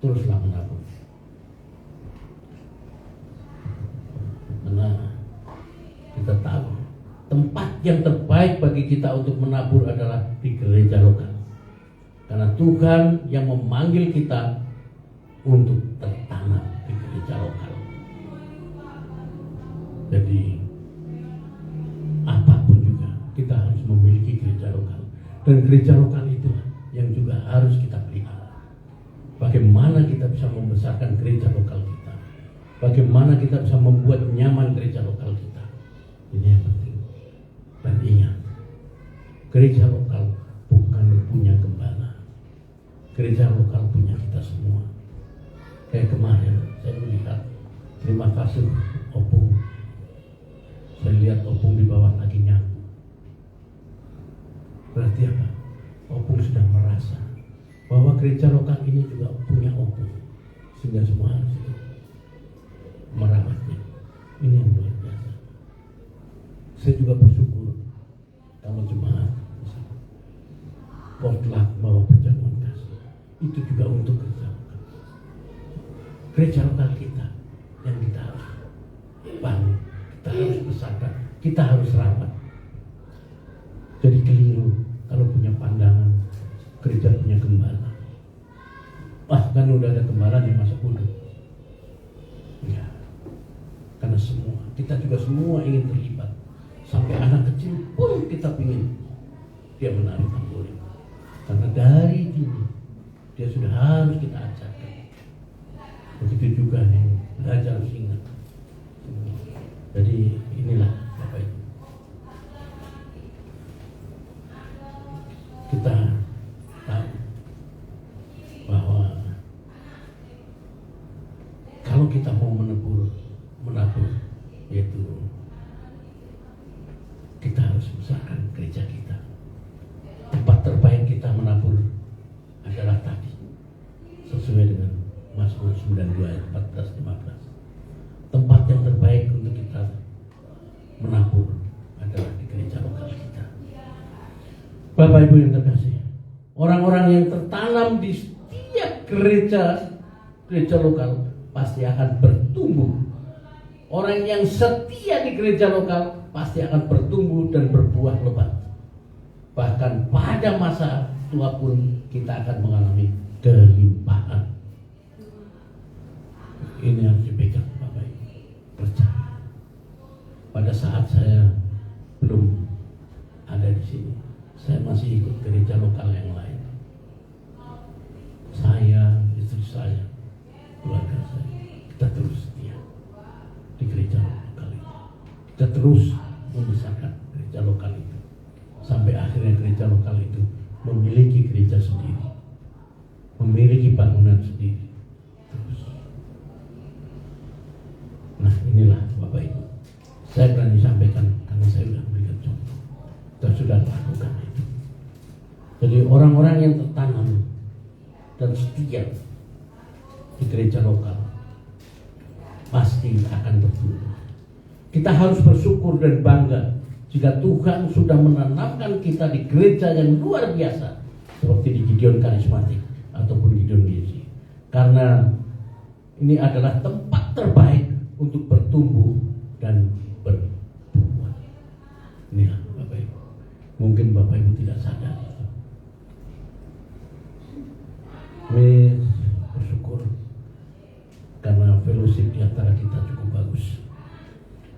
teruslah menabur. Karena kita tahu tempat yang terbaik bagi kita untuk menabur adalah di gereja lokal. Karena Tuhan yang memanggil kita untuk tertanam di gereja lokal. Jadi apapun juga kita harus memiliki gereja lokal. Dan gereja lokal itulah yang juga harus kita pelihara. Bagaimana kita bisa membesarkan gereja lokal kita? Bagaimana kita bisa membuat nyaman gereja lokal kita? Ini yang penting. Dan ingat, gereja lokal bukan punya gembala. Gereja lokal punya kita semua. Kayak kemarin saya melihat, terima kasih Opung. Saya lihat Opung di bawah kakinya. Berarti apa? Opung sudah merasa bahwa gereja lokal ini juga punya Opung, sehingga semua harus merawatnya. Ini yang luar biasa. Saya juga bersyukur kalau jemaat potluck bawa perjamuan kasih. Itu juga untuk gereja lokal. Gereja lokal kita yang kita harus bangun, kita harus besarkan, kita harus rawat. Jadi keliru kalau punya pandangan gereja punya gembala. Kan udah ada gembala yang masuk kudus. Ya, karena kita juga semua ingin terlibat. Sampai anak kecil pun kita ingin dia menarik tamborin. Karena dari dini dia sudah harus kita ajarkan. Begitu juga yang belajar harus ingat. Jadi inilah Bapak Ibu. Kita tahu bahwa kalau kita mau menabur, yaitu kita harus besarkan gereja kita. Tempat terbaik kita menabur adalah tadi, sesuai dengan Mazmur 92 ayat 14-15. Tempat yang terbaik untuk kita menabur adalah di gereja lokal kita. Bapak Ibu yang terkasih, orang-orang yang tertanam di setiap gereja lokal pasti akan bertumbuh. Orang yang setia di gereja lokal pasti akan bertumbuh dan berbuah lebat. Bahkan pada masa tua pun kita akan mengalami kelimpahan. Ini harus dipegang Bapak Ibu. Percaya. Pada saat saya belum ada di sini, saya masih ikut gereja lokal yang lain. Saya, istri saya, keluarga saya, kita terus setia di gereja lokal itu. Kita terus membesarkan gereja lokal itu sampai akhirnya gereja lokal itu memiliki gereja sendiri, memiliki bangunan sendiri. Terus. Nah inilah Bapak Ibu, saya berani sampaikan karena saya sudah memberikan contoh. Kita sudah lakukan itu. Jadi orang-orang yang tertanam dan setia di gereja lokal pasti akan bertumbuh. Kita harus bersyukur dan bangga jika Tuhan sudah menanamkan kita di gereja yang luar biasa seperti di Gideon Karismatik ataupun Gideon Gizi. Karena ini adalah tempat terbaik untuk bertumbuh dan berbuah. Inilah Bapak Ibu. Mungkin Bapak Ibu tidak sadar itu. Kami bersyukur karena fellowship di antara kita cukup bagus.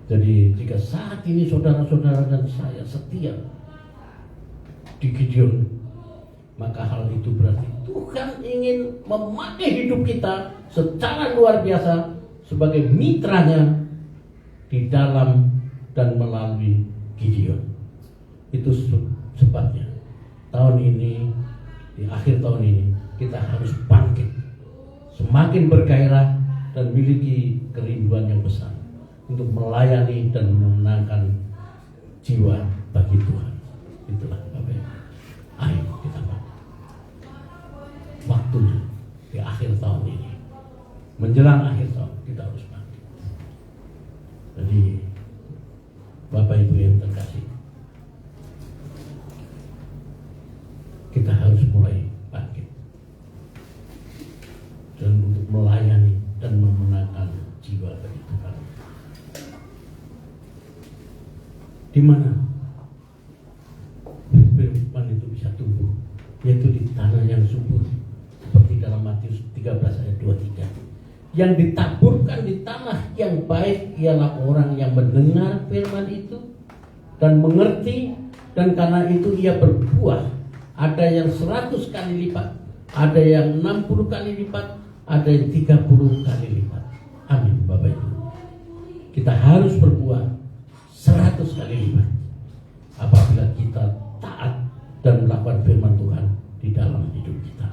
Jadi jika saat ini saudara-saudara dan saya setia di Gideon, maka hal itu berarti Tuhan ingin memakai hidup kita secara luar biasa sebagai mitranya di dalam dan melalui Gideon. Itu sebabnya tahun ini, di akhir tahun ini, kita harus bangkit, semakin bergairah dan memiliki kerinduan yang besar untuk melayani dan memenangkan jiwa bagi Tuhan. Itulah Bapak Ibu. Ayo kita bangun. Waktunya di akhir tahun ini, menjelang akhir tahun kita harus bangkit. Jadi Bapak Ibu yang terkasih, kita harus mulai bangkit dan untuk melayani dan memenangkan jiwa bagi Tuhan. Di mana yaitu di tanah yang subur, seperti dalam Matius 13 ayat 23. Yang ditaburkan di tanah yang baik ialah orang yang mendengar firman itu dan mengerti, dan karena itu ia berbuah. Ada yang 100 kali lipat, ada yang 60 kali lipat, ada yang 30 kali lipat. Amin Bapak Ibu. Kita harus berbuah 100 kali lipat apabila kita taat dan melakukan firman Tuhan di dalam hidup kita.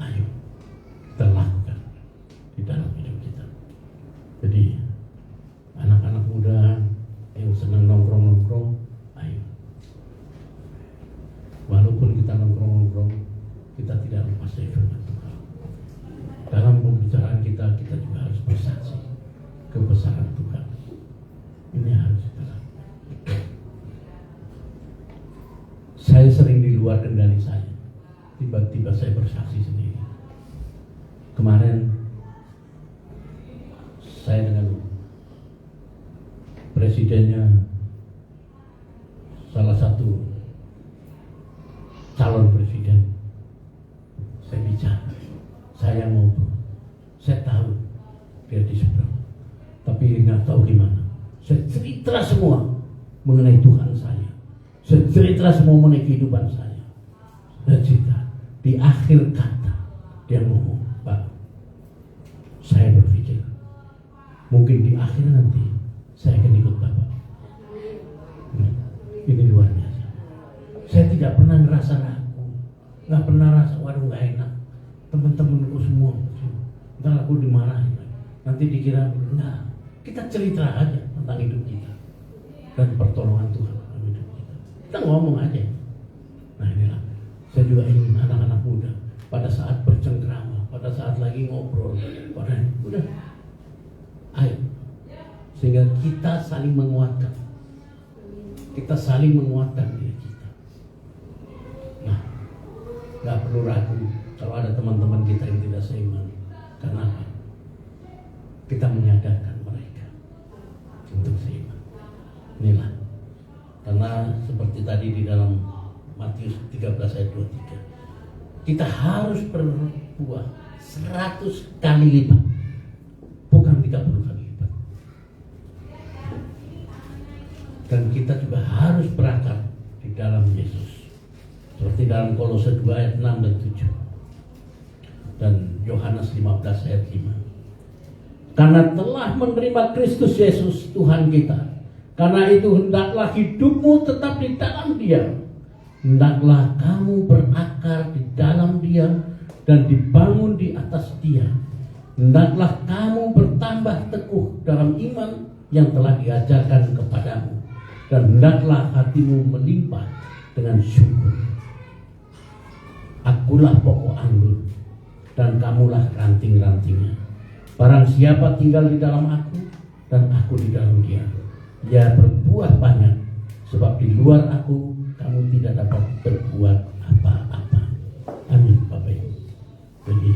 Ayo kita lakukan di dalam hidup kita. Jadi anak-anak muda yang senang nongkrong-nongkrong, ayo. Walaupun kita nongkrong-nongkrong, kita tidak lupa firman Tuhan. Dalam pembicaraan kita juga harus bersaksi kebesaran Tuhan. Ini harus kita lakukan. Saya sering di luar kendali saya. Tiba-tiba saya bersaksi sendiri. Kemarin saya dengan presidennya salah satu calon presiden, saya bicara, saya ngobrol, saya tahu dia di seberang, tapi nggak tahu gimana. Saya cerita semua mengenai Tuhan saya cerita semua mengenai kehidupan saya. Dan cerita di akhir kata dia ngomong, Pak, saya berpikir mungkin di akhir nanti saya akan ikut Bapak. Ini luar biasa. Saya tidak pernah ngerasa ragu, nggak pernah rasa waduh nggak enak. Teman-temanku semua, ntar aku dimarahin, nanti dikira enggak. Kita cerita aja tentang hidup kita dan pertolongan Tuhan dalam hidup kita. Kita ngomong aja. Nah inilah, saya juga ingin anak-anak muda pada saat bercengkrama, pada saat lagi ngobrol, pada udah, ayo, sehingga kita saling menguatkan. Kita saling menguatkan diri kita. Nah, nggak perlu ragu kalau ada teman-teman kita yang tidak seiman. Karena apa? Kita menyadarkan mereka untuk seiman. Inilah, karena seperti tadi di dalam Matius 13 ayat 23, kita harus berbuah 100 kali lipat, bukan 30 kali lipat. Dan kita juga harus berakar di dalam Yesus, seperti dalam Kolose 2 ayat 6 dan 7 dan Yohanes 15 ayat 5. Karena telah menerima Kristus Yesus Tuhan kita, karena itu hendaklah hidupmu tetap di dalam Dia. Hendaklah kamu berakar di dalam Dia dan dibangun di atas Dia. Hendaklah kamu bertambah teguh dalam iman yang telah diajarkan kepadamu, dan hendaklah hatimu melimpah dengan syukur. Akulah pokok anggur dan kamulah ranting-rantingnya. Barang siapa tinggal di dalam aku dan aku di dalam dia, dia berbuah banyak, sebab di luar aku kamu tidak dapat berbuat apa-apa. Amin Bapak Ibu. Jadi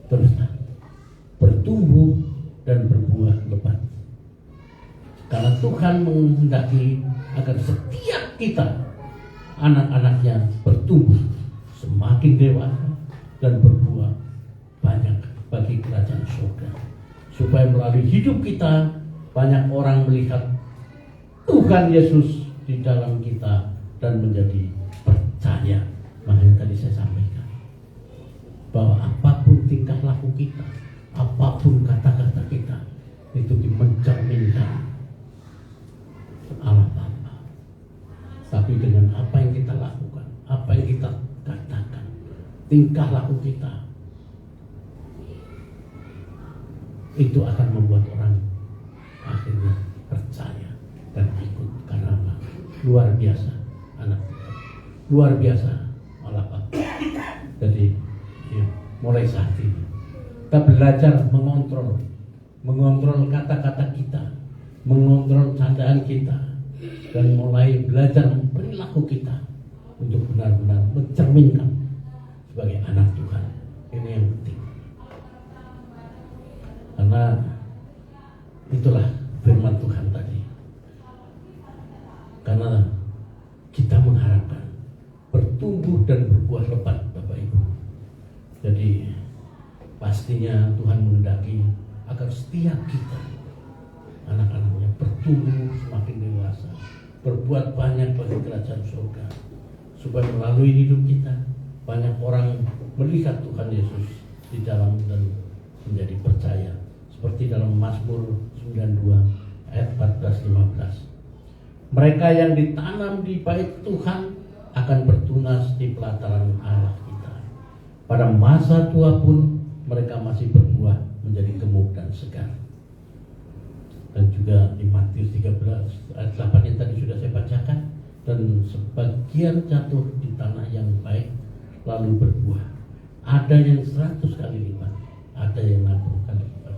teruslah bertumbuh dan berbuah lebat. Karena Tuhan menghendaki agar setiap kita, anak-anaknya, bertumbuh semakin dewasa dan berbuah banyak bagi kerajaan surga, supaya melalui hidup kita banyak orang melihat Tuhan Yesus di dalam kita dan menjadi percaya. Makanya tadi saya sampaikan bahwa apapun tingkah laku kita, apapun kata-kata kita, itu mencerminkan Allah Bapa. Tapi dengan apa yang kita lakukan, apa yang kita katakan, tingkah laku kita, itu akan membuat orang akhirnya percaya dan ikut. Karena apa? Luar biasa anak kita, luar biasa Allah Bapa. Jadi ya, mulai saat ini kita belajar mengontrol kata-kata kita, mengontrol candaan kita, dan mulai belajar perilaku kita untuk benar-benar mencerminkan sebagai anak Tuhan. Ini yang penting. Karena itulah firman Tuhan tadi. Karena kita mengharapkan bertumbuh dan berbuah pastinya Tuhan menghendaki agar setiap kita, anak-anaknya, bertumbuh semakin dewasa, berbuat banyak bagi kerajaan surga, supaya melalui hidup kita banyak orang melihat Tuhan Yesus di dalam dan menjadi percaya, seperti dalam Mazmur 92 ayat 14-15. Mereka yang ditanam di bait Tuhan akan bertunas di pelataran Allah kita. Pada masa tua pun mereka masih berbuah menjadi gemuk dan segar. Dan juga di Matius 13 ayat 8 yang tadi sudah saya bacakan, dan sebagian jatuh di tanah yang baik lalu berbuah. Ada yang 100 kali lipat, ada yang 60 kali lipat,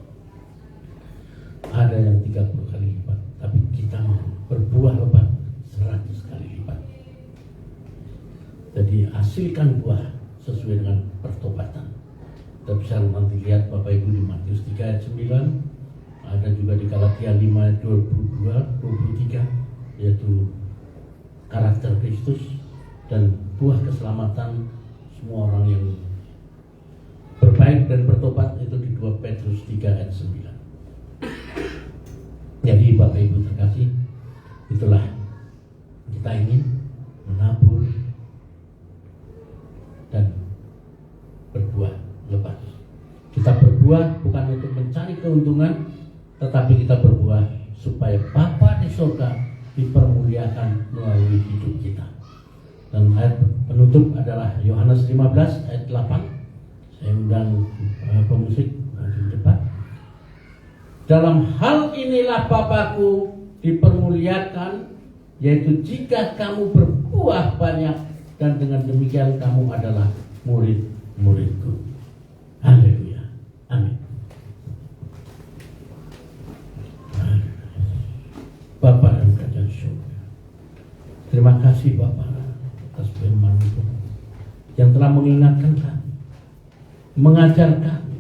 ada yang 30 kali lipat. Tapi kita mau berbuah lebat 100 kali lipat. Jadi hasilkan buah sesuai dengan pertobatan. Kita bisa nanti lihat Bapak Ibu di Matius 3 ayat 9, ada juga di Galatia 5 ayat 22-23, yaitu karakter Kristus dan buah keselamatan semua orang yang berbaik dan bertobat, itu di 2 Petrus 3 ayat 9. Jadi Bapak Ibu terkasih, itulah kita ingin menabur dan berbuah lebat. Kita berbuah bukan untuk mencari keuntungan, tetapi kita berbuah supaya Bapa di surga dipermuliakan melalui hidup kita. Dan ayat penutup adalah Yohanes 15 ayat 8. Saya undang pemusik di depan. Dalam hal inilah Bapakku dipermuliakan, yaitu jika kamu berbuah banyak, dan dengan demikian kamu adalah murid-muridku. Haleluya. Amin. Bapa dan kerajaan surga, terima kasih Bapa atas firman itu yang telah mengingatkan kami, mengajar kami,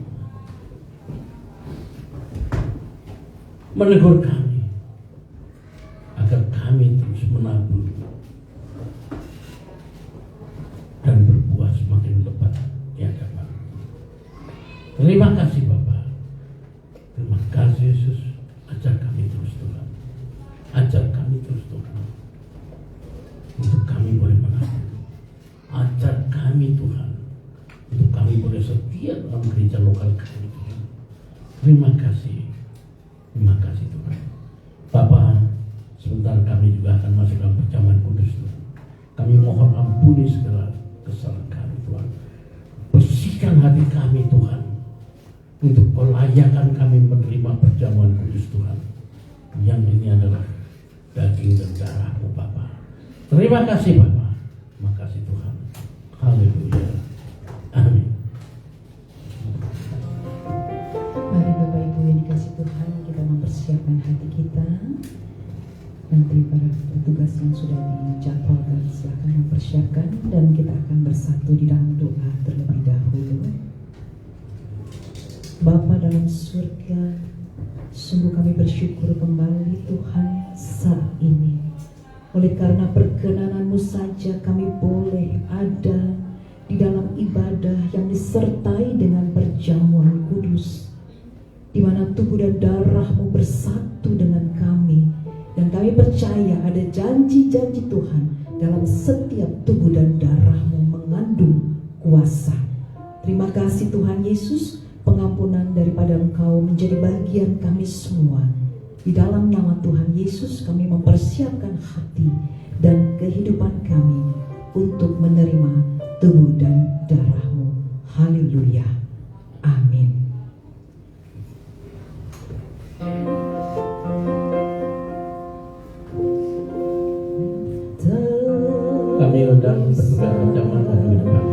menegur kami, agar kami terus menabur dan berbuah semakin lebat di hadapan. Terima kasih Bapa. Terima kasih Yesus. Ajar kami terus Tuhan. Ajar kami terus Tuhan, untuk kami boleh menabur. Ajar kami Tuhan, untuk kami boleh setia dalam gereja lokal kami Tuhan. Terima kasih. Terima kasih Tuhan. Bapa, sebentar kami juga akan masuk dalam perjamuan kudus Tuhan. Kami mohon ampuni segala kesalahan kami Tuhan. Bersihkan hati kami Tuhan, untuk kelayakan kami menerima perjamuan kudus Tuhan, yang ini adalah daging dan darah-Mu Bapa. Terima kasih Bapa. Terima kasih Tuhan. Haleluya. Amin. Mari Bapak Ibu yang dikasih Tuhan, kita mempersiapkan hati kita. Nanti para petugas yang sudah dijadwalkan silakan mempersiapkan, dan kita akan bersatu di dalam doa terlebih dahulu. Bapa dalam surga, sungguh kami bersyukur kembali Tuhan saat ini. Oleh karena perkenanan-Mu saja kami boleh ada di dalam ibadah yang disertai dengan perjamuan kudus, di mana tubuh dan darah-Mu bersatu dengan kami. Dan kami percaya ada janji-janji Tuhan dalam setiap tubuh dan darah-Mu mengandung kuasa. Terima kasih Tuhan Yesus, pengampunan daripada Engkau menjadi bagian kami semua. Di dalam nama Tuhan Yesus kami mempersiapkan hati dan kehidupan kami untuk menerima tubuh dan darah-Mu. Haleluya. Amin. Kami undang petugas perjamuan maju ke depan.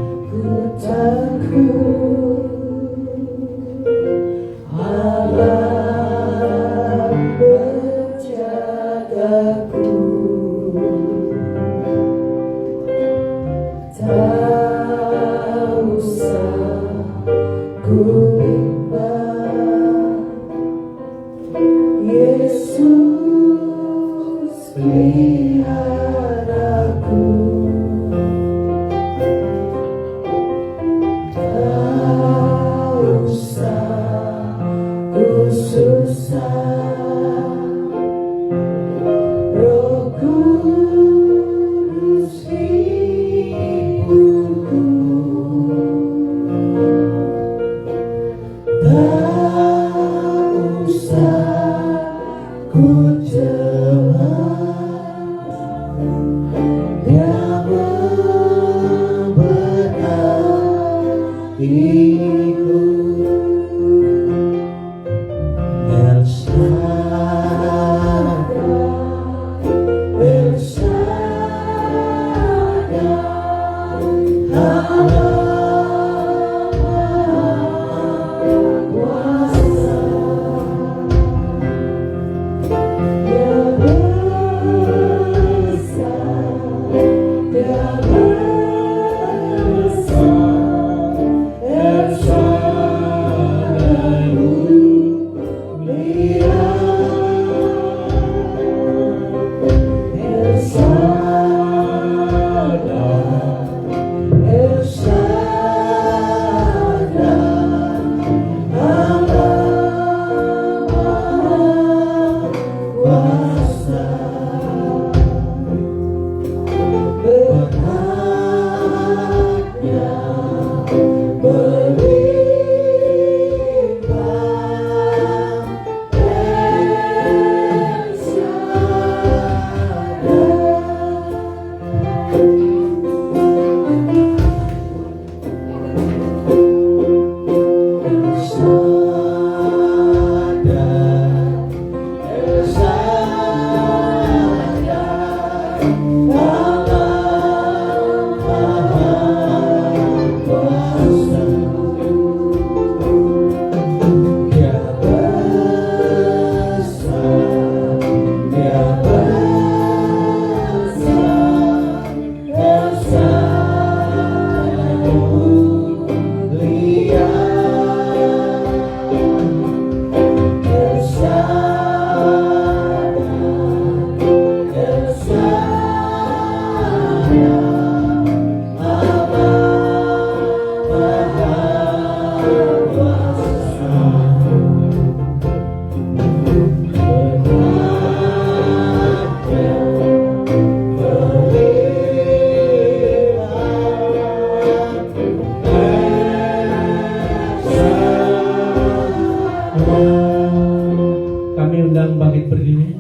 Kami undang bangkit berdiri.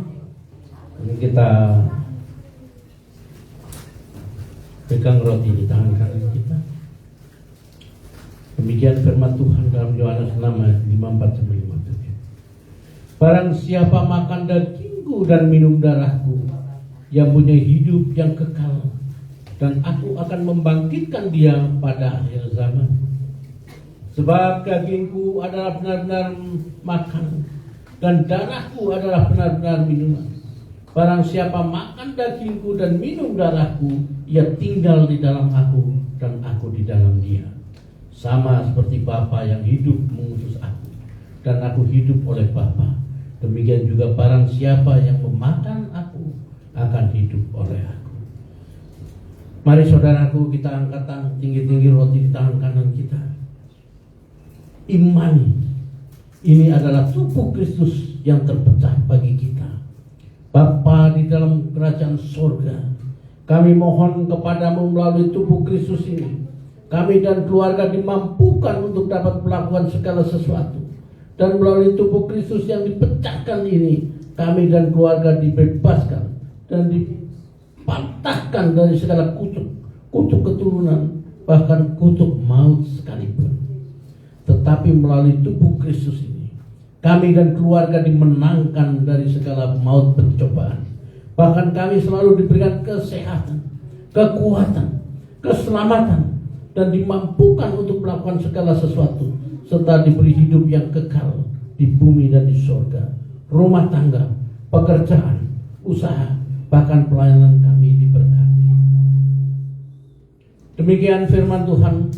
Kita pegang roti di tangan kanan kita. Demikian firman Tuhan dalam Yohanes 6 ayat 54-57. Barang siapa makan dagingku dan minum darahku, yang punya hidup yang kekal, dan aku akan membangkitkan dia pada akhir zaman. Sebab dagingku adalah benar-benar makan, dan darahku adalah benar-benar minuman. Barang siapa makan dagingku dan minum darahku, ia tinggal di dalam aku dan aku di dalam dia. Sama seperti Bapa yang hidup mengutus aku, dan aku hidup oleh Bapa. Demikian juga barang siapa yang memakan aku akan hidup oleh aku. Mari saudaraku, kita angkat tangan tinggi-tinggi roti di tangan kanan kita. Imani, ini adalah tubuh Kristus yang terpecah bagi kita. Bapa di dalam kerajaan sorga, kami mohon kepadamu melalui tubuh Kristus ini, kami dan keluarga dimampukan untuk dapat melakukan segala sesuatu. Dan melalui tubuh Kristus yang dipecahkan ini, kami dan keluarga dibebaskan dan dipatahkan dari segala kutuk keturunan, bahkan kutuk maut sekalipun. Tetapi melalui tubuh Kristus ini, kami dan keluarga dimenangkan dari segala maut pencobaan. Bahkan kami selalu diberikan kesehatan, kekuatan, keselamatan, dan dimampukan untuk melakukan segala sesuatu, serta diberi hidup yang kekal di bumi dan di surga. Rumah tangga, pekerjaan, usaha, bahkan pelayanan kami diberkati. Demikian firman Tuhan.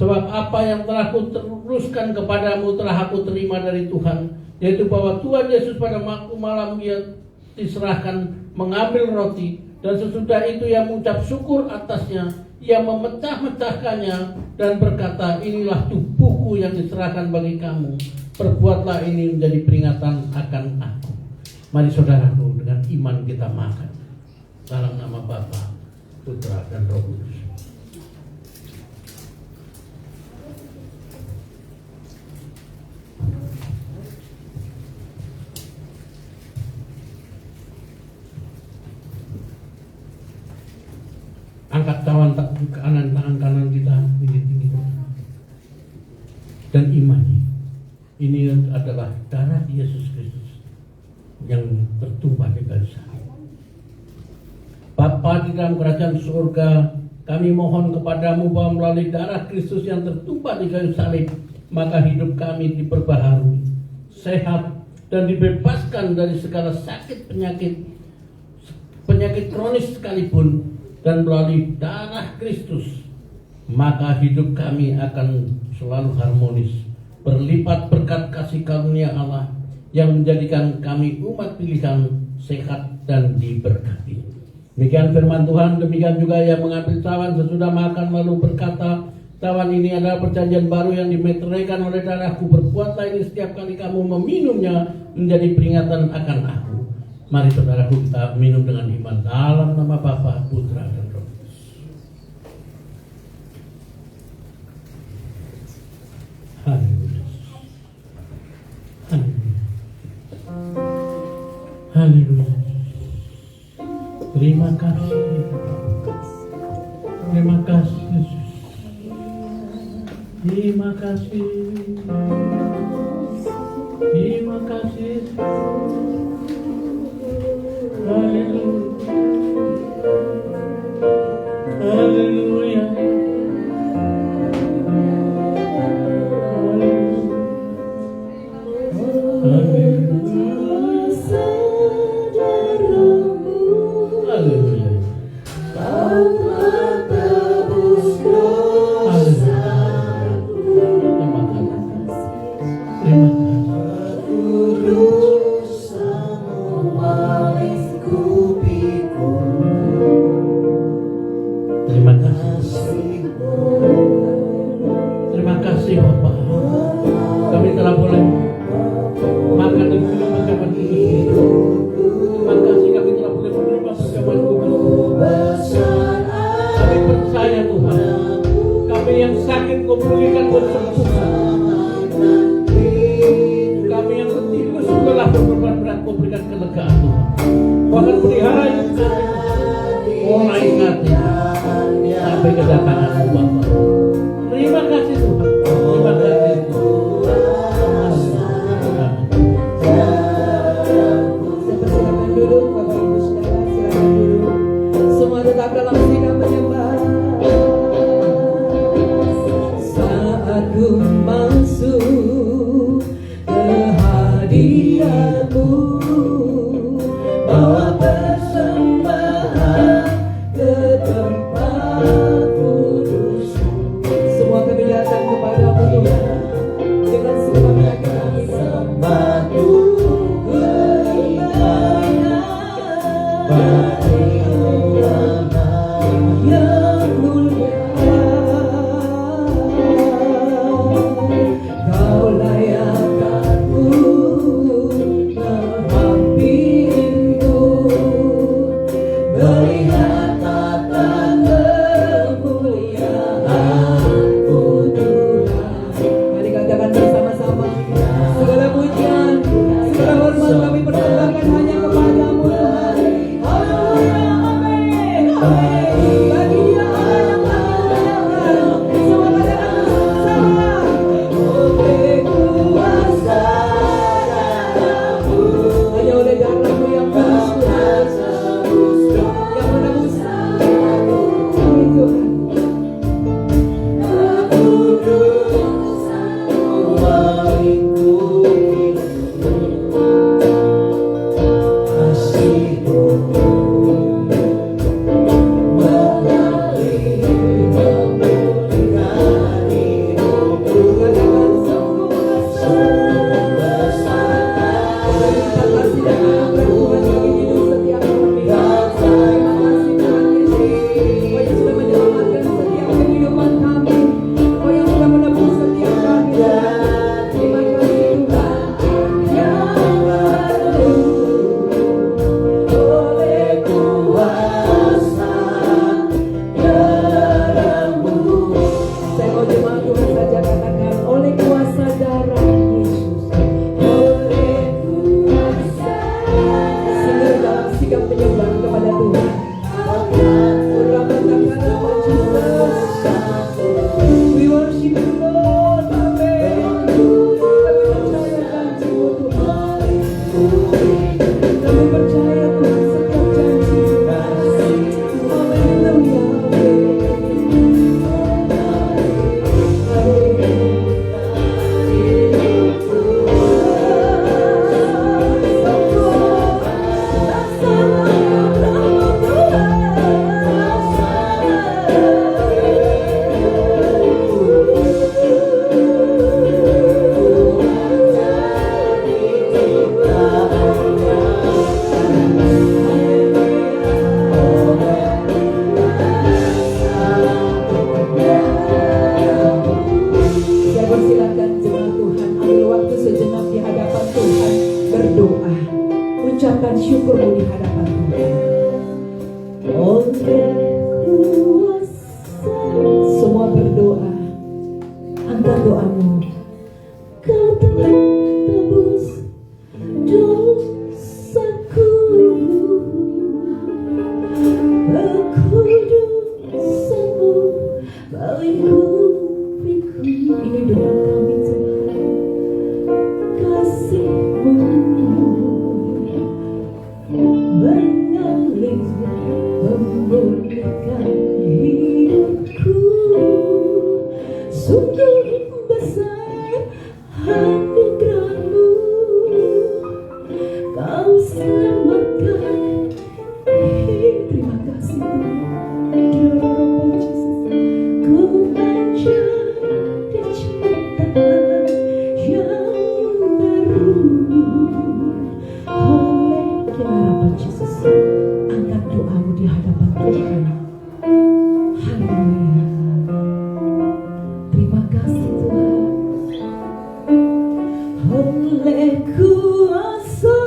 Sebab apa yang telah aku teruskan kepadamu telah aku terima dari Tuhan, yaitu bahwa Tuhan Yesus pada waktu malam ia diserahkan mengambil roti, dan sesudah itu ia mengucap syukur atasnya, ia memecah-mecahkannya dan berkata, inilah tubuhku yang diserahkan bagi kamu, perbuatlah ini menjadi peringatan akan aku. Mari saudaraku, dengan iman kita makan dalam nama Bapa, Putra dan Roh Kudus. Angkat tangan kanan kita tinggi-tinggi. Dan imani. Ini adalah darah Yesus Kristus yang tertumpah di kayu salib. Bapa di dalam kerajaan surga, kami mohon kepadamu bahwa melalui darah Kristus yang tertumpah di kayu salib, maka hidup kami diperbaharui, sehat, dan dibebaskan dari segala sakit penyakit kronis sekalipun. Dan melalui darah Kristus, maka hidup kami akan selalu harmonis, berlipat berkat kasih karunia Allah yang menjadikan kami umat pilihan sehat dan diberkati. Demikian firman Tuhan. Demikian juga yang mengambil cawan sesudah makan lalu berkata, cawan ini adalah perjanjian baru yang dimeteraikan oleh darahku. Berbuatlah ini setiap kali kamu meminumnya menjadi peringatan akan aku. Mari saudaraku, kita minum dengan iman dalam nama Bapa, Putra, dan Roh Kudus. Haleluya. Haleluya. Haleluya. Terima kasih. Terima kasih Yesus. Terima kasih. Terima kasih. Haleluya. Haleluya. Haleluya. Terima kasih Bapak. Kami telah boleh makan dan minum perjamuan kudus. Terima kasih kami telah boleh menerima perjamuan kudus. Kami percaya Tuhan, kami yang sakit Kau pulihkan bersembuh. Kami yang letih sudah berbeban berat Kau berikan kelegaan Tuhan. Kau akan pelihara hidup kami mulai hati sampai kedatangan-Mu Bapa. Terima kasih Tuhan. Terima kasih Tuhan. Silakan duduk, Bapak Ibu Saudara, silakan duduk. Semua tetap dalam sikap menyembah. Saat ku masuk ke hadirat-Mu, bawa persembahan ke tempat kudus. Semua kami datang kepada-Mu Tuhan dengan semangat kami sembah yang mulia. Kau layakkanku memimpinku melihat tata kemuliaan-Mu Tuhan. Mari katakan bersama-sama, segala pujian, segala hormat kami persembahkan hanya kepada-Mu Tuhan. Haleluya, amin, amin. Bagi Dia Allah yang maha menyembah. Semua katakan bersama. Oleh kuasa darah-Mu, hanya oleh darah-Mu yang kudus, yang menebus kami Tuhan. bersyukurmu di hadapan Tuhan. Oleh kuasa, semua berdoa, angkat doamu. Kau telah tebus dosaku, aku dosamu balikku pikul. Ini doa kami Tuhan. Kasih-Mu mengalir memulihkan hidupku. Sungguh besar anugerah-Mu, Kau selamatkan. Terima kasih Tuhan. Ku menjadi ciptaan yang baru. Oleh harapan Yesus, angkat doamu di hadapan Tuhan. Haleluya. Terima kasih Tuhan. Oleh kuasa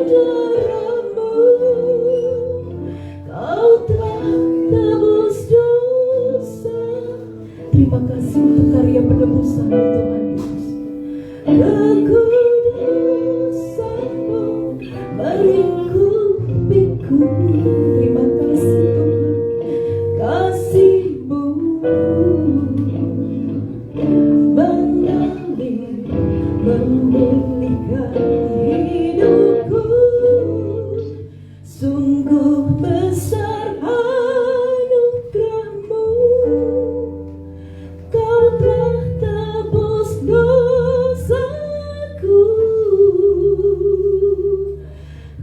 darah-Mu, Kau telah tebus dosa. Terima kasih untuk karya penebusan Tuhan Yesus. Kekudusan-Mu melingkupiku. Terima kasih Tuhan. Kasih-Mu mengalir memulihkan hidupku. Sungguh besar anugerah-Mu, Kau telah tebus dosaku.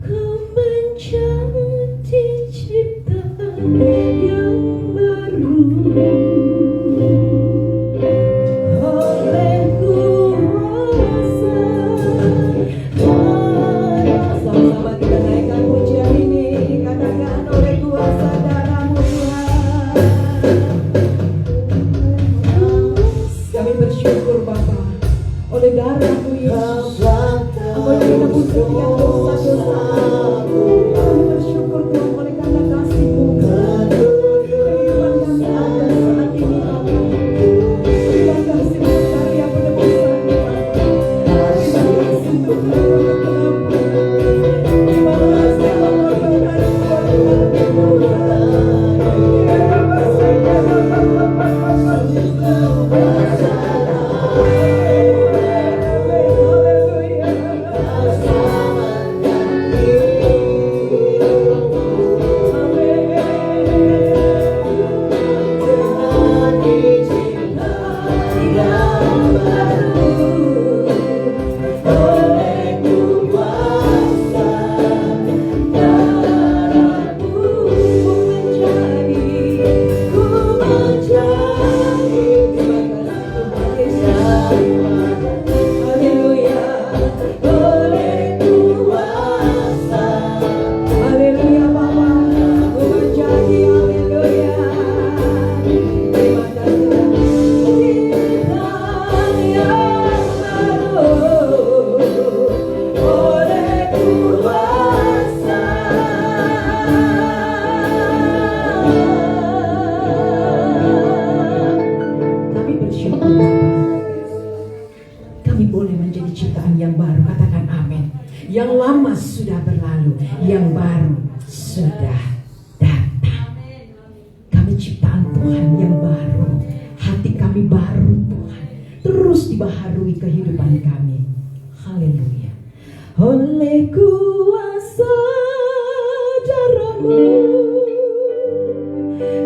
Kau menjadi ciptaan yang baru. Oleh kuasa darah. Sama-sama kita naikkan pujian ini. Katakan oleh kuasa darah-Mu Tuhan. Kami bersyukur Bapa, oleh darah-Mu Yesus, Engkau ditebus setiap dosa-dosa-Mu. Kami bersyukur Tuhan oleh karena kasih-Mu. Kehidupan kami ada saat ini Bapa. Terima kasih untuk karya penebusan Tuhan. Terima kasih untuk karya penebusan. Terima kasih pengorbanan Yang lama sudah berlalu, yang baru sudah datang. Kami ciptaan Tuhan yang baru, hati kami baru Tuhan, terus dibaharui kehidupan kami. Haleluya. Oleh kuasa darah-Mu,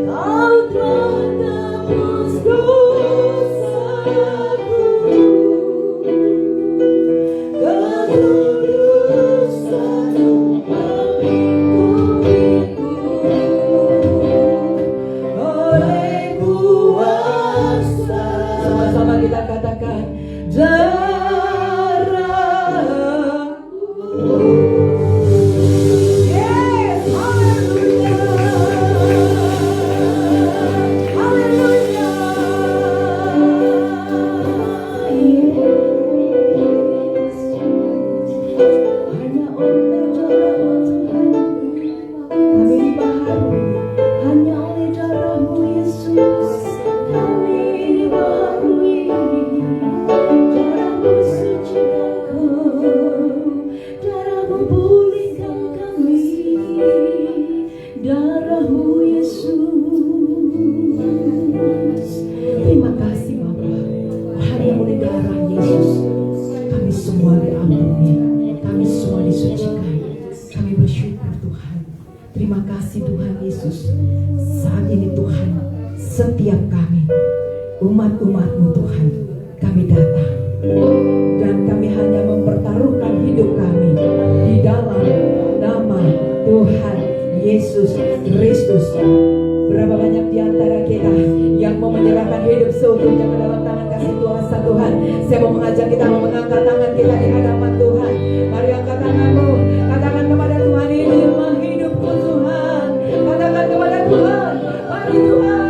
Kau telah tebus dosaku. Kekudusan-Mu melingkupiku. Oleh kuasa, sama-sama kita katakan, darah-Mu. Yes, haleluya. darah-Mu Yesus. Terima kasih Bapa, hanya oleh darah Yesus kami semua diampuni, kami semua disucikan. Kami bersyukur Tuhan. Terima kasih Tuhan Yesus. Saat ini Tuhan, setiap kami umat-umat-Mu Tuhan, kami datang dan kami hanya mempertaruhkan hidup kami di dalam nama Tuhan Yesus Kristus. Berapa banyak di antara kita yang mau menyerahkan hidup seutuhnya ke dalam tangan kasih kuasa Tuhan. Saya mau mengajak kita mengangkat tangan kita di hadapan Tuhan. Mari angkat tanganmu, katakan kepada Tuhan, ini rumah hidupku Tuhan. Katakan kepada Tuhan, mari Tuhan.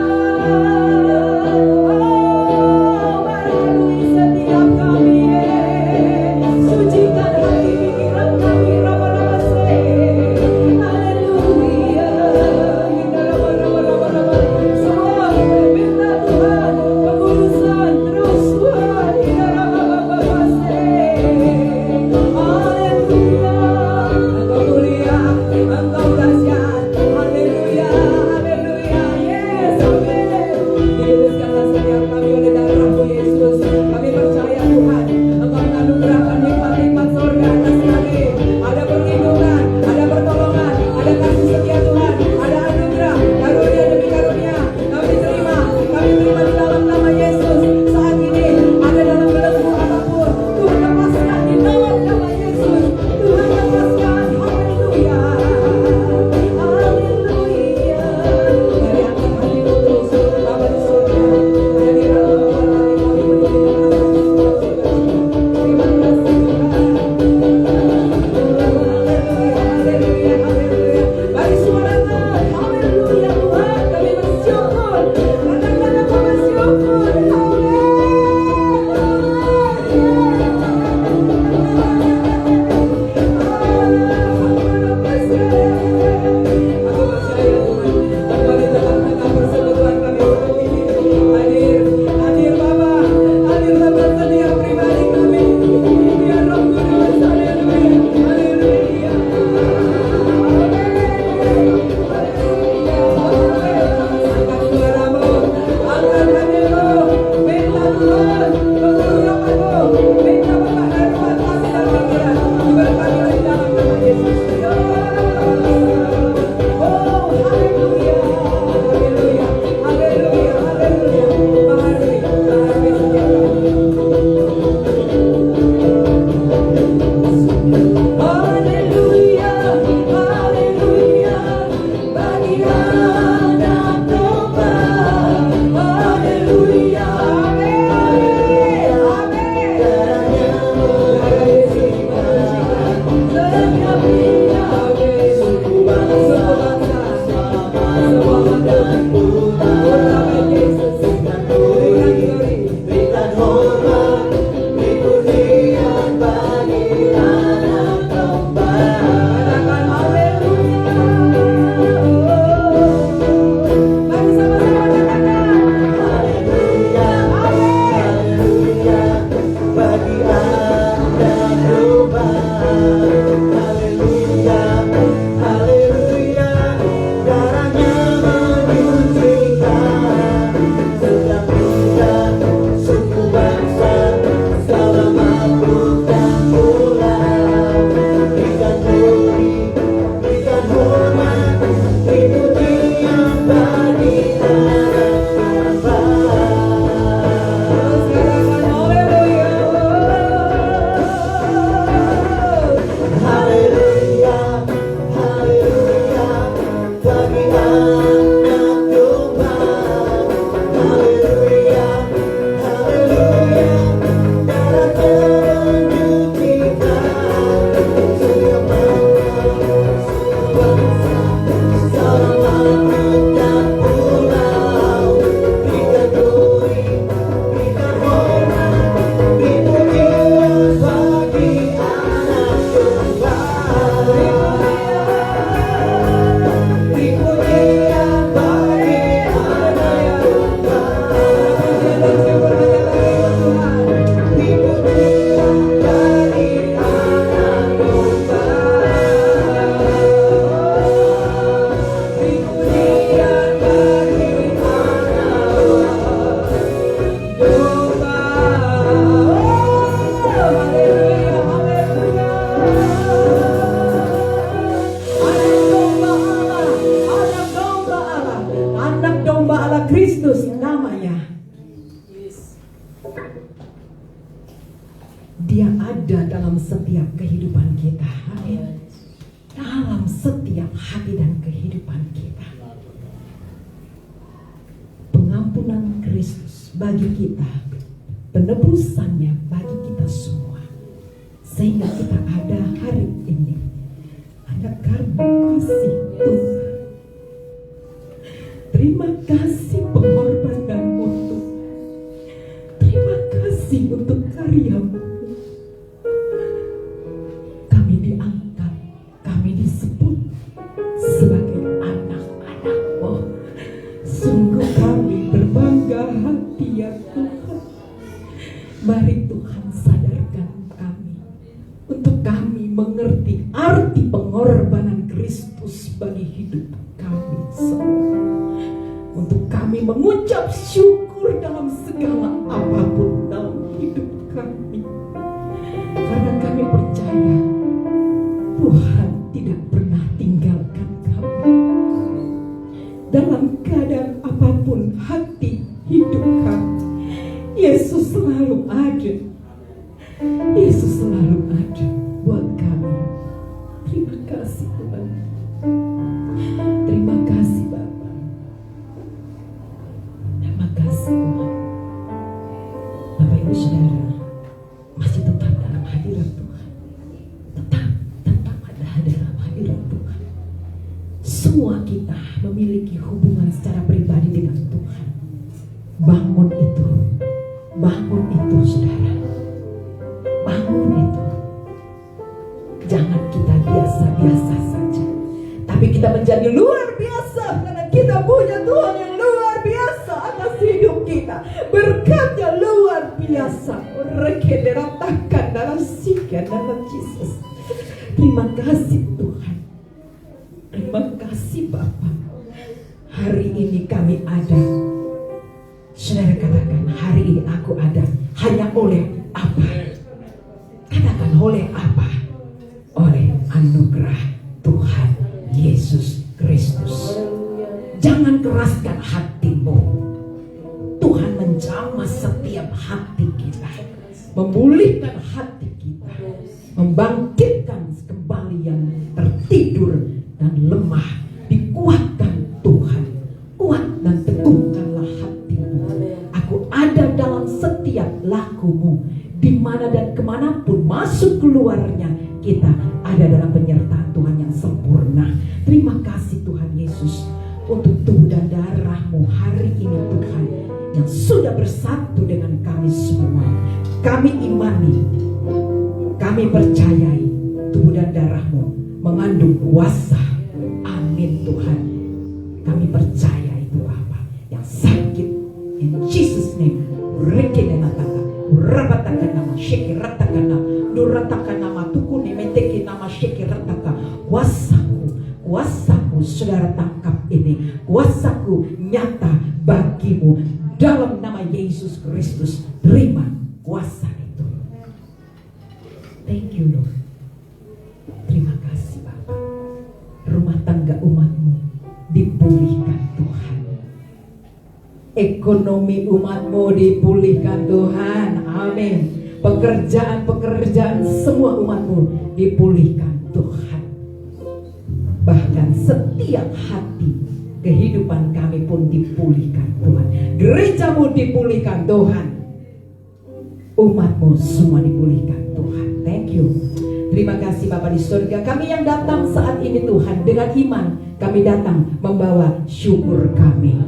Haleluya, haleluya. setiap kehidupan kita. Amin. Dalam setiap hati dan kehidupan kita. Pengampunan Kristus bagi kita, penebusannya bagi kita semua, sehingga kita ada hari ini. Hanya karena kasih Tuhan. Terima kasih pengorbananmu Tuhan. Terima kasih untuk karyamu. Kami diangkat, kami disebut sebagai anak-anak-Mu. Sungguh kami berbangga hati ya Tuhan. Mari Tuhan sadarkan kami, untuk kami mengerti arti pengorbanan Kristus bagi hidup kami semua. Untuk kami mengucap syukur dalam segala apapun dalam hidup kami. Karena kami percaya Tuhan tidak pernah tinggalkan kami. Dalam keadaan apapun hati hidup kami, Yesus selalu ada. Yesus selalu ada buat kami. Terima kasih Tuhan. Terima kasih Bapa. Terima kasih Tuhan. Bapak Ibu Saudara, masih tetap dalam hadirat Tuhan. Tetap ada dalam hadirat Tuhan. Semua kita memiliki hubungan secara pribadi dengan Tuhan. Bangun itu saudara. Bangun itu. Jangan kita biasa-biasa saja, tapi kita menjadi luar biasa, karena kita punya Tuhan yang luar biasa atas hidup kita. Berkatnya luar biasa. Rekeneratakan dalam sikan dalam Yesus. Terima kasih Tuhan. Terima kasih Bapa. Hari ini kami ada. Saudara katakan, hari ini aku ada hanya oleh apa? Katakan, oleh apa? Oleh anugerah Tuhan Yesus Kristus. Jangan keraskan hatimu. Tuhan menjamah setiap hati kita, memulihkan hati kita, membangkitkan kembali yang tertidur dan lemah. Dikuatkan Tuhan. Kuat dan teguhkanlah hatimu. Aku ada dalam setiap lakumu, di mana dan kemanapun masuk keluarnya, kita ada dalam penyertaan Tuhan yang sempurna. Terima kasih Tuhan Yesus untuk tubuh dan darah-Mu hari ini Tuhan, yang sudah bersatu dengan kami semua. Kami imani, kami percayai tubuh dan darah-Mu mengandung kuasa. Amin Tuhan. Kami percaya itu Bapa. Yang sakit, in Jesus name, rekenenataka, urabataka nama, shekirataka nama, durataka nama, tukuni meteki nama, shekirataka. Kuasaku, saudara tangkap ini. Kuasaku nyata bagimu. Dalam nama Yesus Kristus, terima kuasa itu. Thank you Lord. Terima kasih Bapak. Rumah tangga umat-Mu dipulihkan Tuhan. Ekonomi umat-Mu dipulihkan Tuhan. Amin. Pekerjaan semua umat-Mu dipulihkan Tuhan. Bahkan setiap hati kehidupan kami pun dipulihkan Tuhan. Gereja-Mu dipulihkan Tuhan. Umat-Mu semua dipulihkan Tuhan. Thank you. Terima kasih Bapa di surga. Kami yang datang saat ini Tuhan, dengan iman kami datang membawa syukur kami.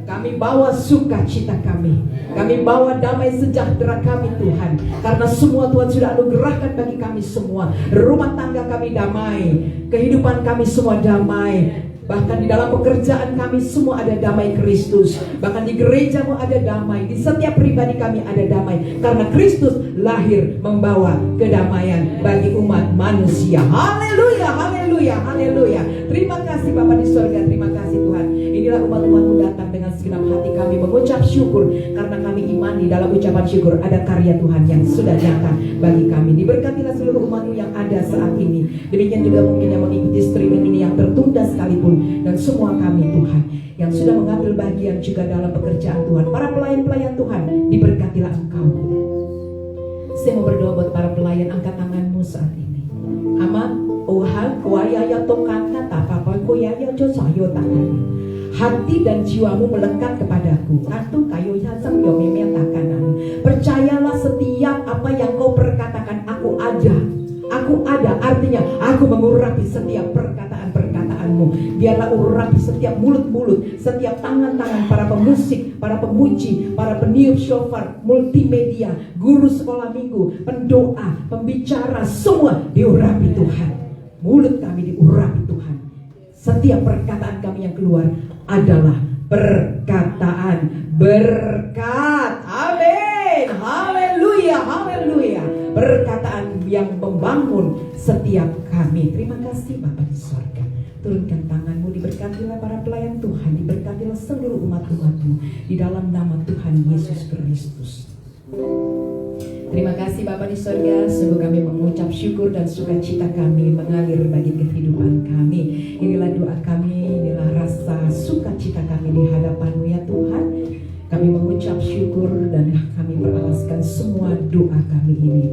Kami bawa sukacita kami. Kami bawa damai sejahtera kami Tuhan. Karena semua Tuhan sudah anugerahkan bagi kami semua. Rumah tangga kami damai. Kehidupan kami semua damai. Bahkan di dalam pekerjaan kami semua ada damai Kristus. Bahkan di gereja-Mu ada damai. Di setiap pribadi kami ada damai. Karena Kristus lahir membawa kedamaian bagi umat manusia. Haleluya, haleluya, haleluya. Terima kasih Bapa di surga. Terima kasih Tuhan. Inilah umat-umat-Mu datang dengan segenap hati kami mengucap syukur. Karena kami imani dalam ucapan syukur ada karya Tuhan yang sudah nyata bagi kami. Diberkatilah seluruh umat-Mu yang ada saat ini. Demikian juga mungkin yang mengikuti streaming ini yang tertunda sekalipun. Dan semua kami Tuhan yang sudah mengambil bagian juga dalam pekerjaan Tuhan. Para pelayan-pelayan Tuhan, diberkatilah Engkau. Saya mau berdoa buat para pelayan, angkat tanganmu saat ini. Aman, Tuhan, kuayaya tokan kata apa kuayaya josayo tangan. Hati dan jiwamu melekat kepadaku. Kantung kayu yasam yo memetakan. Percayalah setiap apa yang kau perkatakan, aku ada. Aku ada, artinya aku mengurapi setiap perkataan-perkataanmu. Biarlah urapi setiap mulut-mulut, setiap tangan-tangan para pemusik, para pemuji, para peniup shofar, multimedia, guru sekolah minggu, pendoa, pembicara, semua diurapi Tuhan. Mulut kami diurapi Tuhan. Setiap perkataan kami yang keluar adalah perkataan berkat. Amin. Haleluya, haleluya. Perkataan yang membangun setiap kami. Terima kasih Bapa di sorga. Turunkan tanganmu, diberkatilah para pelayan Tuhan, diberkatilah seluruh umat-umatmu di dalam nama Tuhan Yesus Kristus. Terima kasih Bapa di sorga, sungguh kami mengucap syukur dan sukacita kami mengalir bagi kehidupan kami. Inilah doa kami, inilah rasa sukacita kami di hadapan-Mu ya Tuhan. Kami mengucap syukur dan kami beralaskan semua doa kami ini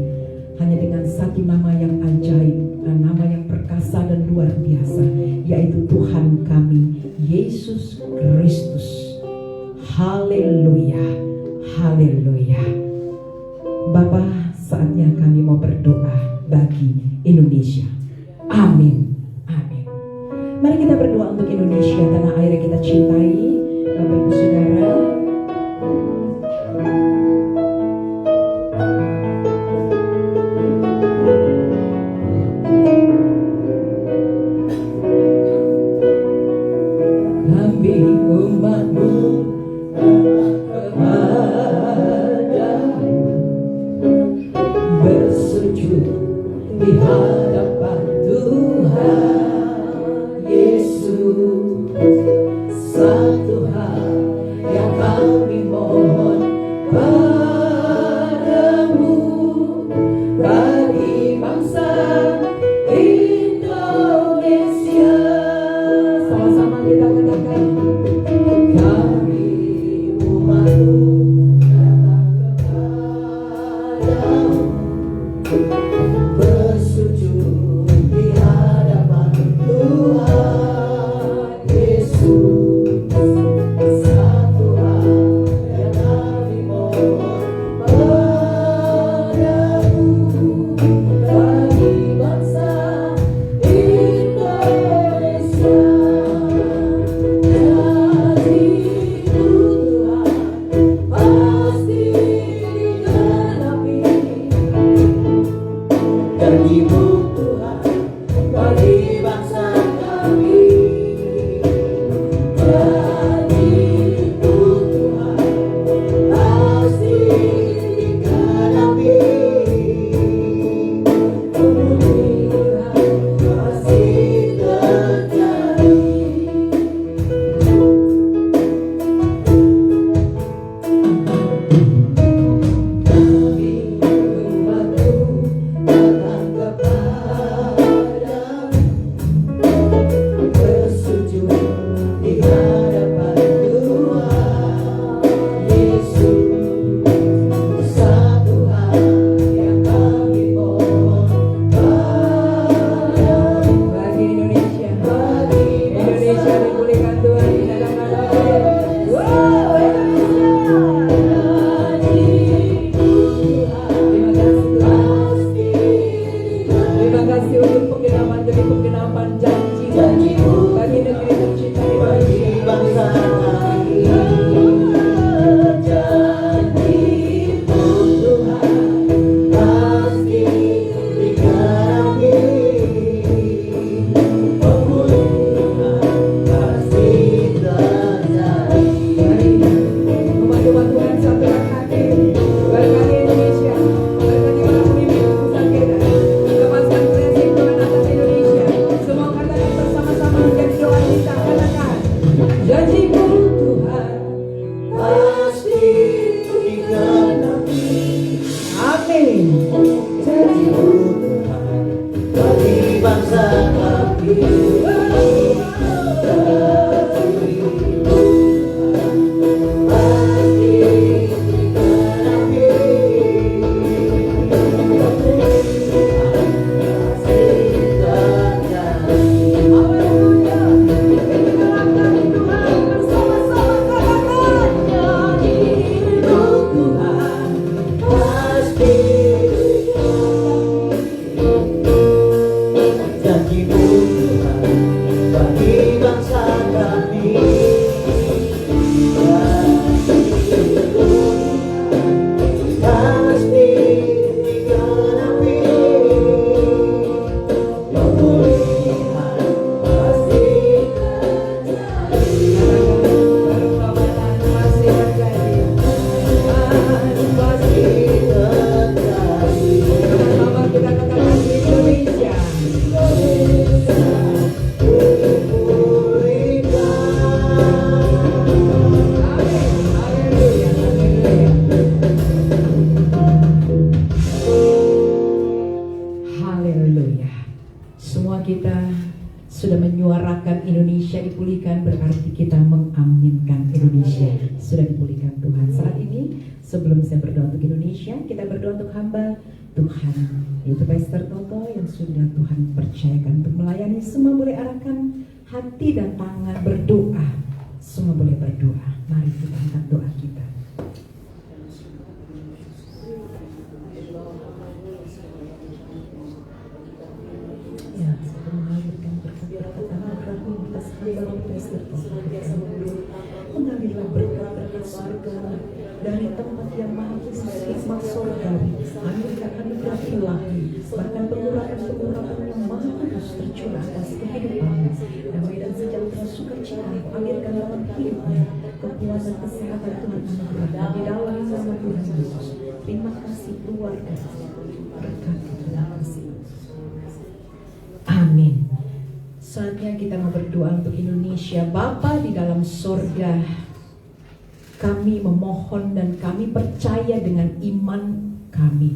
hanya dengan satu nama yang ajaib, nama yang perkasa dan luar biasa, yaitu Tuhan kami Yesus Kristus. Haleluya, haleluya. Bapa, saatnya kami mau berdoa bagi Indonesia. Amin, amin. Mari kita berdoa untuk Indonesia, tanah air yang kita cintai. Bapak Ibu Saudara, kami umat-Mu kepadamu, bersujud di hadapan Tuhan Yesus. Satu hal yang kami mohon padamu, bagi bangsa Indonesia. Sama-sama kita katakan, kami umat-Mu datang kepadamu, bersujud di hadapan Tuhan Yesus. Satu hal yang kami mohon padamu, bagi bangsa Indonesia. Janji-Mu Tuhan pasti digenapi. Janji-Mu Tuhan bagi bangsa kami. Janji-Mu Tuhan pasti digenapi. Kemuliaan pasti terjadi. Kami umat-Mu datang kepadamu, bersujud di hadapan bagi bangsa kami. Pasti digenapi, pemulihan pasti Haleluya. Semua kita sudah menyuarakan Indonesia dipulihkan, berarti kita mengaminkan Indonesia sudah dipulihkan Tuhan. Saat ini sebelum saya berdoa untuk Indonesia, kita berdoa untuk hamba Tuhan, yaitu Pastor Toto yang sudah Tuhan percayakan untuk melayani. Semua boleh arahkan hati dan tangan berdoa. Semua boleh berdoa. Mari kita angkat doa kita. Ya, saya mengalirkan berkat rohmu atas hamba Pastor Toto. Mengalirlah berkat surga dari tempat yang maha hikmat surgawi, anugerah ilahi, bahkan pengurapan yang maha kudus tercurah atas kehidupannya. Damai dan sejahtera sukacita alirkan dalam hidupnya, kekuatan kesehatan Tuhan anugerahkan di dalam nama Tuhan Yesus. Terima kasih keluarga, berkat terima kasih. Amin. Saatnya kita mau berdoa untuk Indonesia. Bapa di dalam sorga, kami memohon dan kami percaya dengan iman kami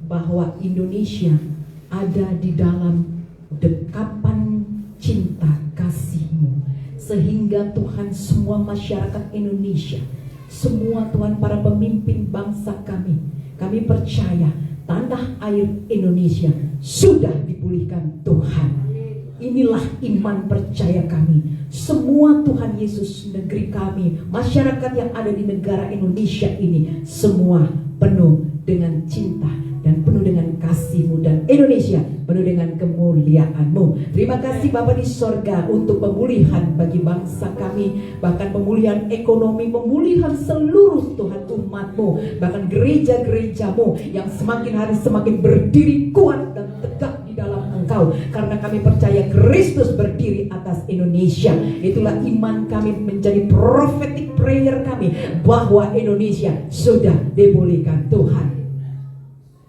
bahwa Indonesia ada di dalam dekapan cinta kasih-Mu, sehingga Tuhan semua masyarakat Indonesia, semua Tuhan para pemimpin bangsa kami percaya tanah air Indonesia sudah dipulihkan Tuhan. Inilah iman percaya kami. Semua Tuhan Yesus, negeri kami, masyarakat yang ada di negara Indonesia ini, semua penuh dengan cinta dan penuh dengan kasih-Mu, dan Indonesia penuh dengan kemuliaan-Mu. Terima kasih Bapa di sorga untuk pemulihan bagi bangsa kami, bahkan pemulihan ekonomi, pemulihan seluruh Tuhan umat-Mu, bahkan gereja-gereja-Mu yang semakin hari semakin berdiri kuat dan tegak di dalam Engkau, karena kami percaya Kristus berdiri atas Indonesia. Itulah iman kami, menjadi prophetic prayer kami, bahwa Indonesia sudah dipulihkan Tuhan.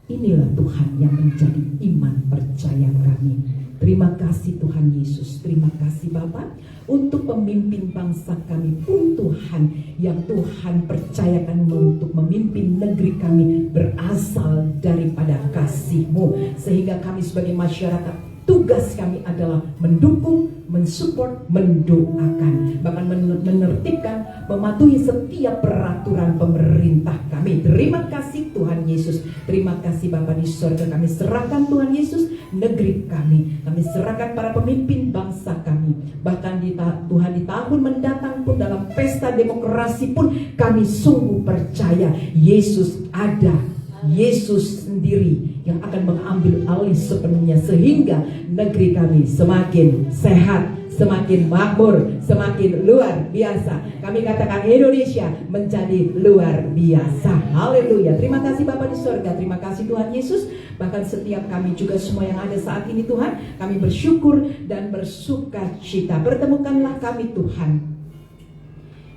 Inilah Tuhan yang menjadi iman percaya kami. Terima kasih Tuhan Yesus. Terima kasih Bapa untuk pemimpin bangsa kami pun Tuhan, yang Tuhan percayakan untuk memimpin negeri kami berasal daripada kasih-Mu, sehingga kami sebagai masyarakat, tugas kami adalah mendukung, mensupport, mendoakan, bahkan menertibkan, mematuhi setiap peraturan pemerintah kami. Terima kasih Tuhan Yesus. Terima kasih Bapa di surga. Kami serahkan Tuhan Yesus negeri kami. Kami serahkan para pemimpin bangsa kami. Bahkan Tuhan di tahun mendatang pun, dalam pesta demokrasi pun, kami sungguh percaya Yesus ada. Yesus sendiri yang akan mengambil alih sepenuhnya, sehingga negeri kami semakin sehat, semakin makmur, semakin luar biasa. Kami katakan Indonesia menjadi luar biasa. Haleluya. Terima kasih Bapa di surga. Terima kasih Tuhan Yesus. Bahkan setiap kami juga semua yang ada saat ini Tuhan, kami bersyukur dan bersuka cita. Pertemukanlah kami Tuhan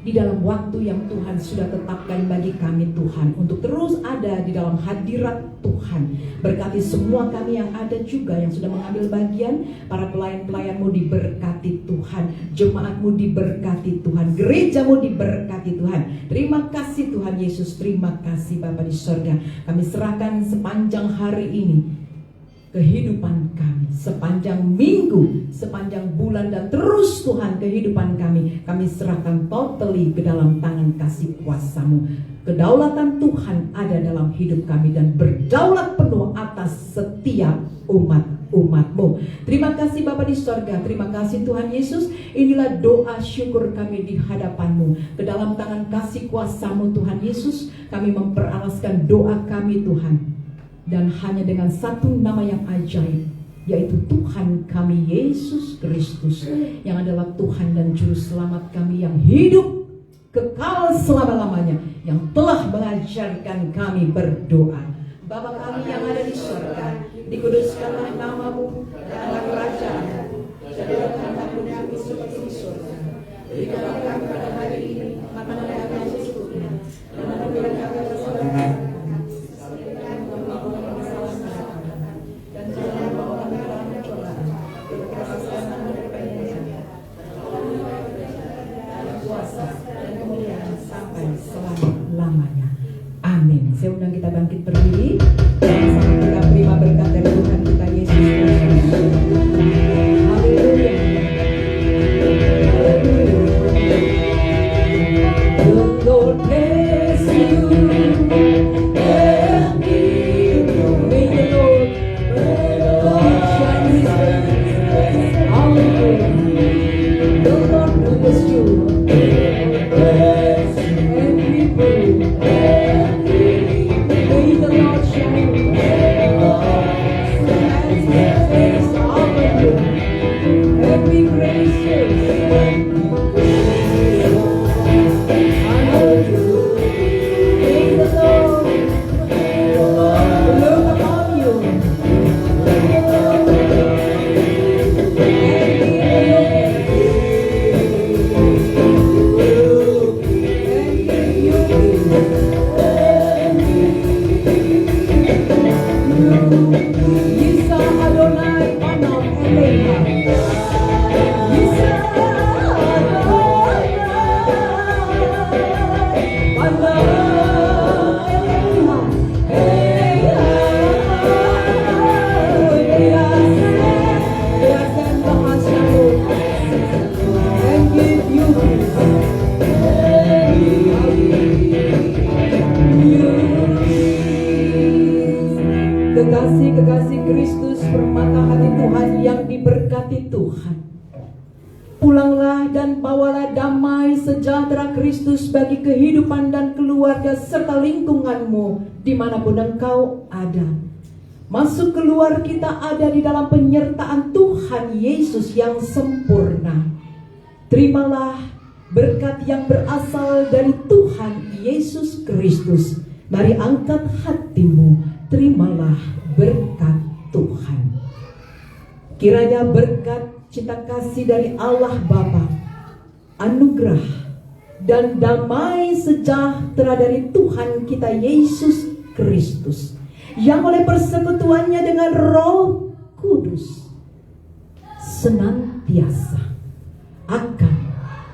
di dalam waktu yang Tuhan sudah tetapkan bagi kami Tuhan, untuk terus ada di dalam hadirat Tuhan. Berkati semua kami yang ada juga yang sudah mengambil bagian. Para pelayan-pelayan-Mu diberkati Tuhan, jemaat-Mu diberkati Tuhan, gereja-Mu diberkati Tuhan. Terima kasih Tuhan Yesus. Terima kasih Bapa di surga. Kami serahkan sepanjang hari ini kehidupan kami, sepanjang minggu, sepanjang bulan, dan terus Tuhan kehidupan kami serahkan totally ke dalam tangan kasih kuasa-Mu. Kedaulatan Tuhan ada dalam hidup kami dan berdaulat penuh atas setiap umat-Mu. Terima kasih Bapa di surga. Terima kasih Tuhan Yesus. Inilah doa syukur kami di hadapan-Mu. Ke dalam tangan kasih kuasa-Mu Tuhan Yesus, kami memperalaskan doa kami Tuhan. Dan hanya dengan satu nama yang ajaib, yaitu Tuhan kami Yesus Kristus, yang adalah Tuhan dan Juru Selamat kami yang hidup kekal selama-lamanya, yang telah mengajarkan kami berdoa. Bapa kami yang ada di surga, dikuduskanlah namamu, datanglah kerajaanmu, jadilah kehendakmu di bumi seperti di surga. Berikanlah kami pada hari ini makanan yang kami secukupnya, dan ampunilah kami atas kesalahan kami, seperti kami mengampuni kesalahan kami, dan janganlah bawa kami ke dalam pencobaan, tetapi lepaskanlah kami dari penyakit. Dan kuasa dan kemuliaan sampai selama-lamanya. Amin. Saya undang kita bangkit berdiri, sama kita terima berkat dari Tuhan kita Yesus Kristus. Haleluya. The Lord bless you and keep you. May the Lord shine His face. Hallelujah. The Lord bless you and keep you. May the Lord shine His face over you and be gracious. Kekasih Kristus, permata hati Tuhan yang diberkati Tuhan, pulanglah dan bawalah damai sejahtera Kristus bagi kehidupan dan keluarga serta lingkunganmu dimanapun engkau ada. Masuk keluar kita ada di dalam penyertaan Tuhan Yesus yang sempurna. Terimalah berkat yang berasal dari Tuhan Yesus Kristus. Mari angkat hatimu, terimalah berkat Tuhan. Kiranya berkat cinta kasih dari Allah Bapa, anugerah dan damai sejahtera dari Tuhan kita Yesus Kristus, yang oleh persekutuannya dengan Roh Kudus senantiasa akan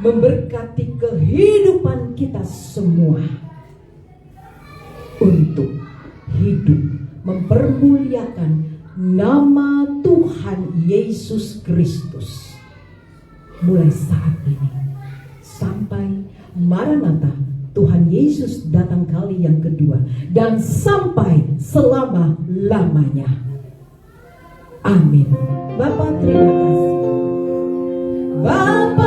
memberkati kehidupan kita semua untuk hidup mempermuliakan nama Tuhan Yesus Kristus mulai saat ini sampai Maranatha, Tuhan Yesus datang kali yang kedua, dan sampai selama-lamanya. Amin. Bapa, terima kasih. Bapa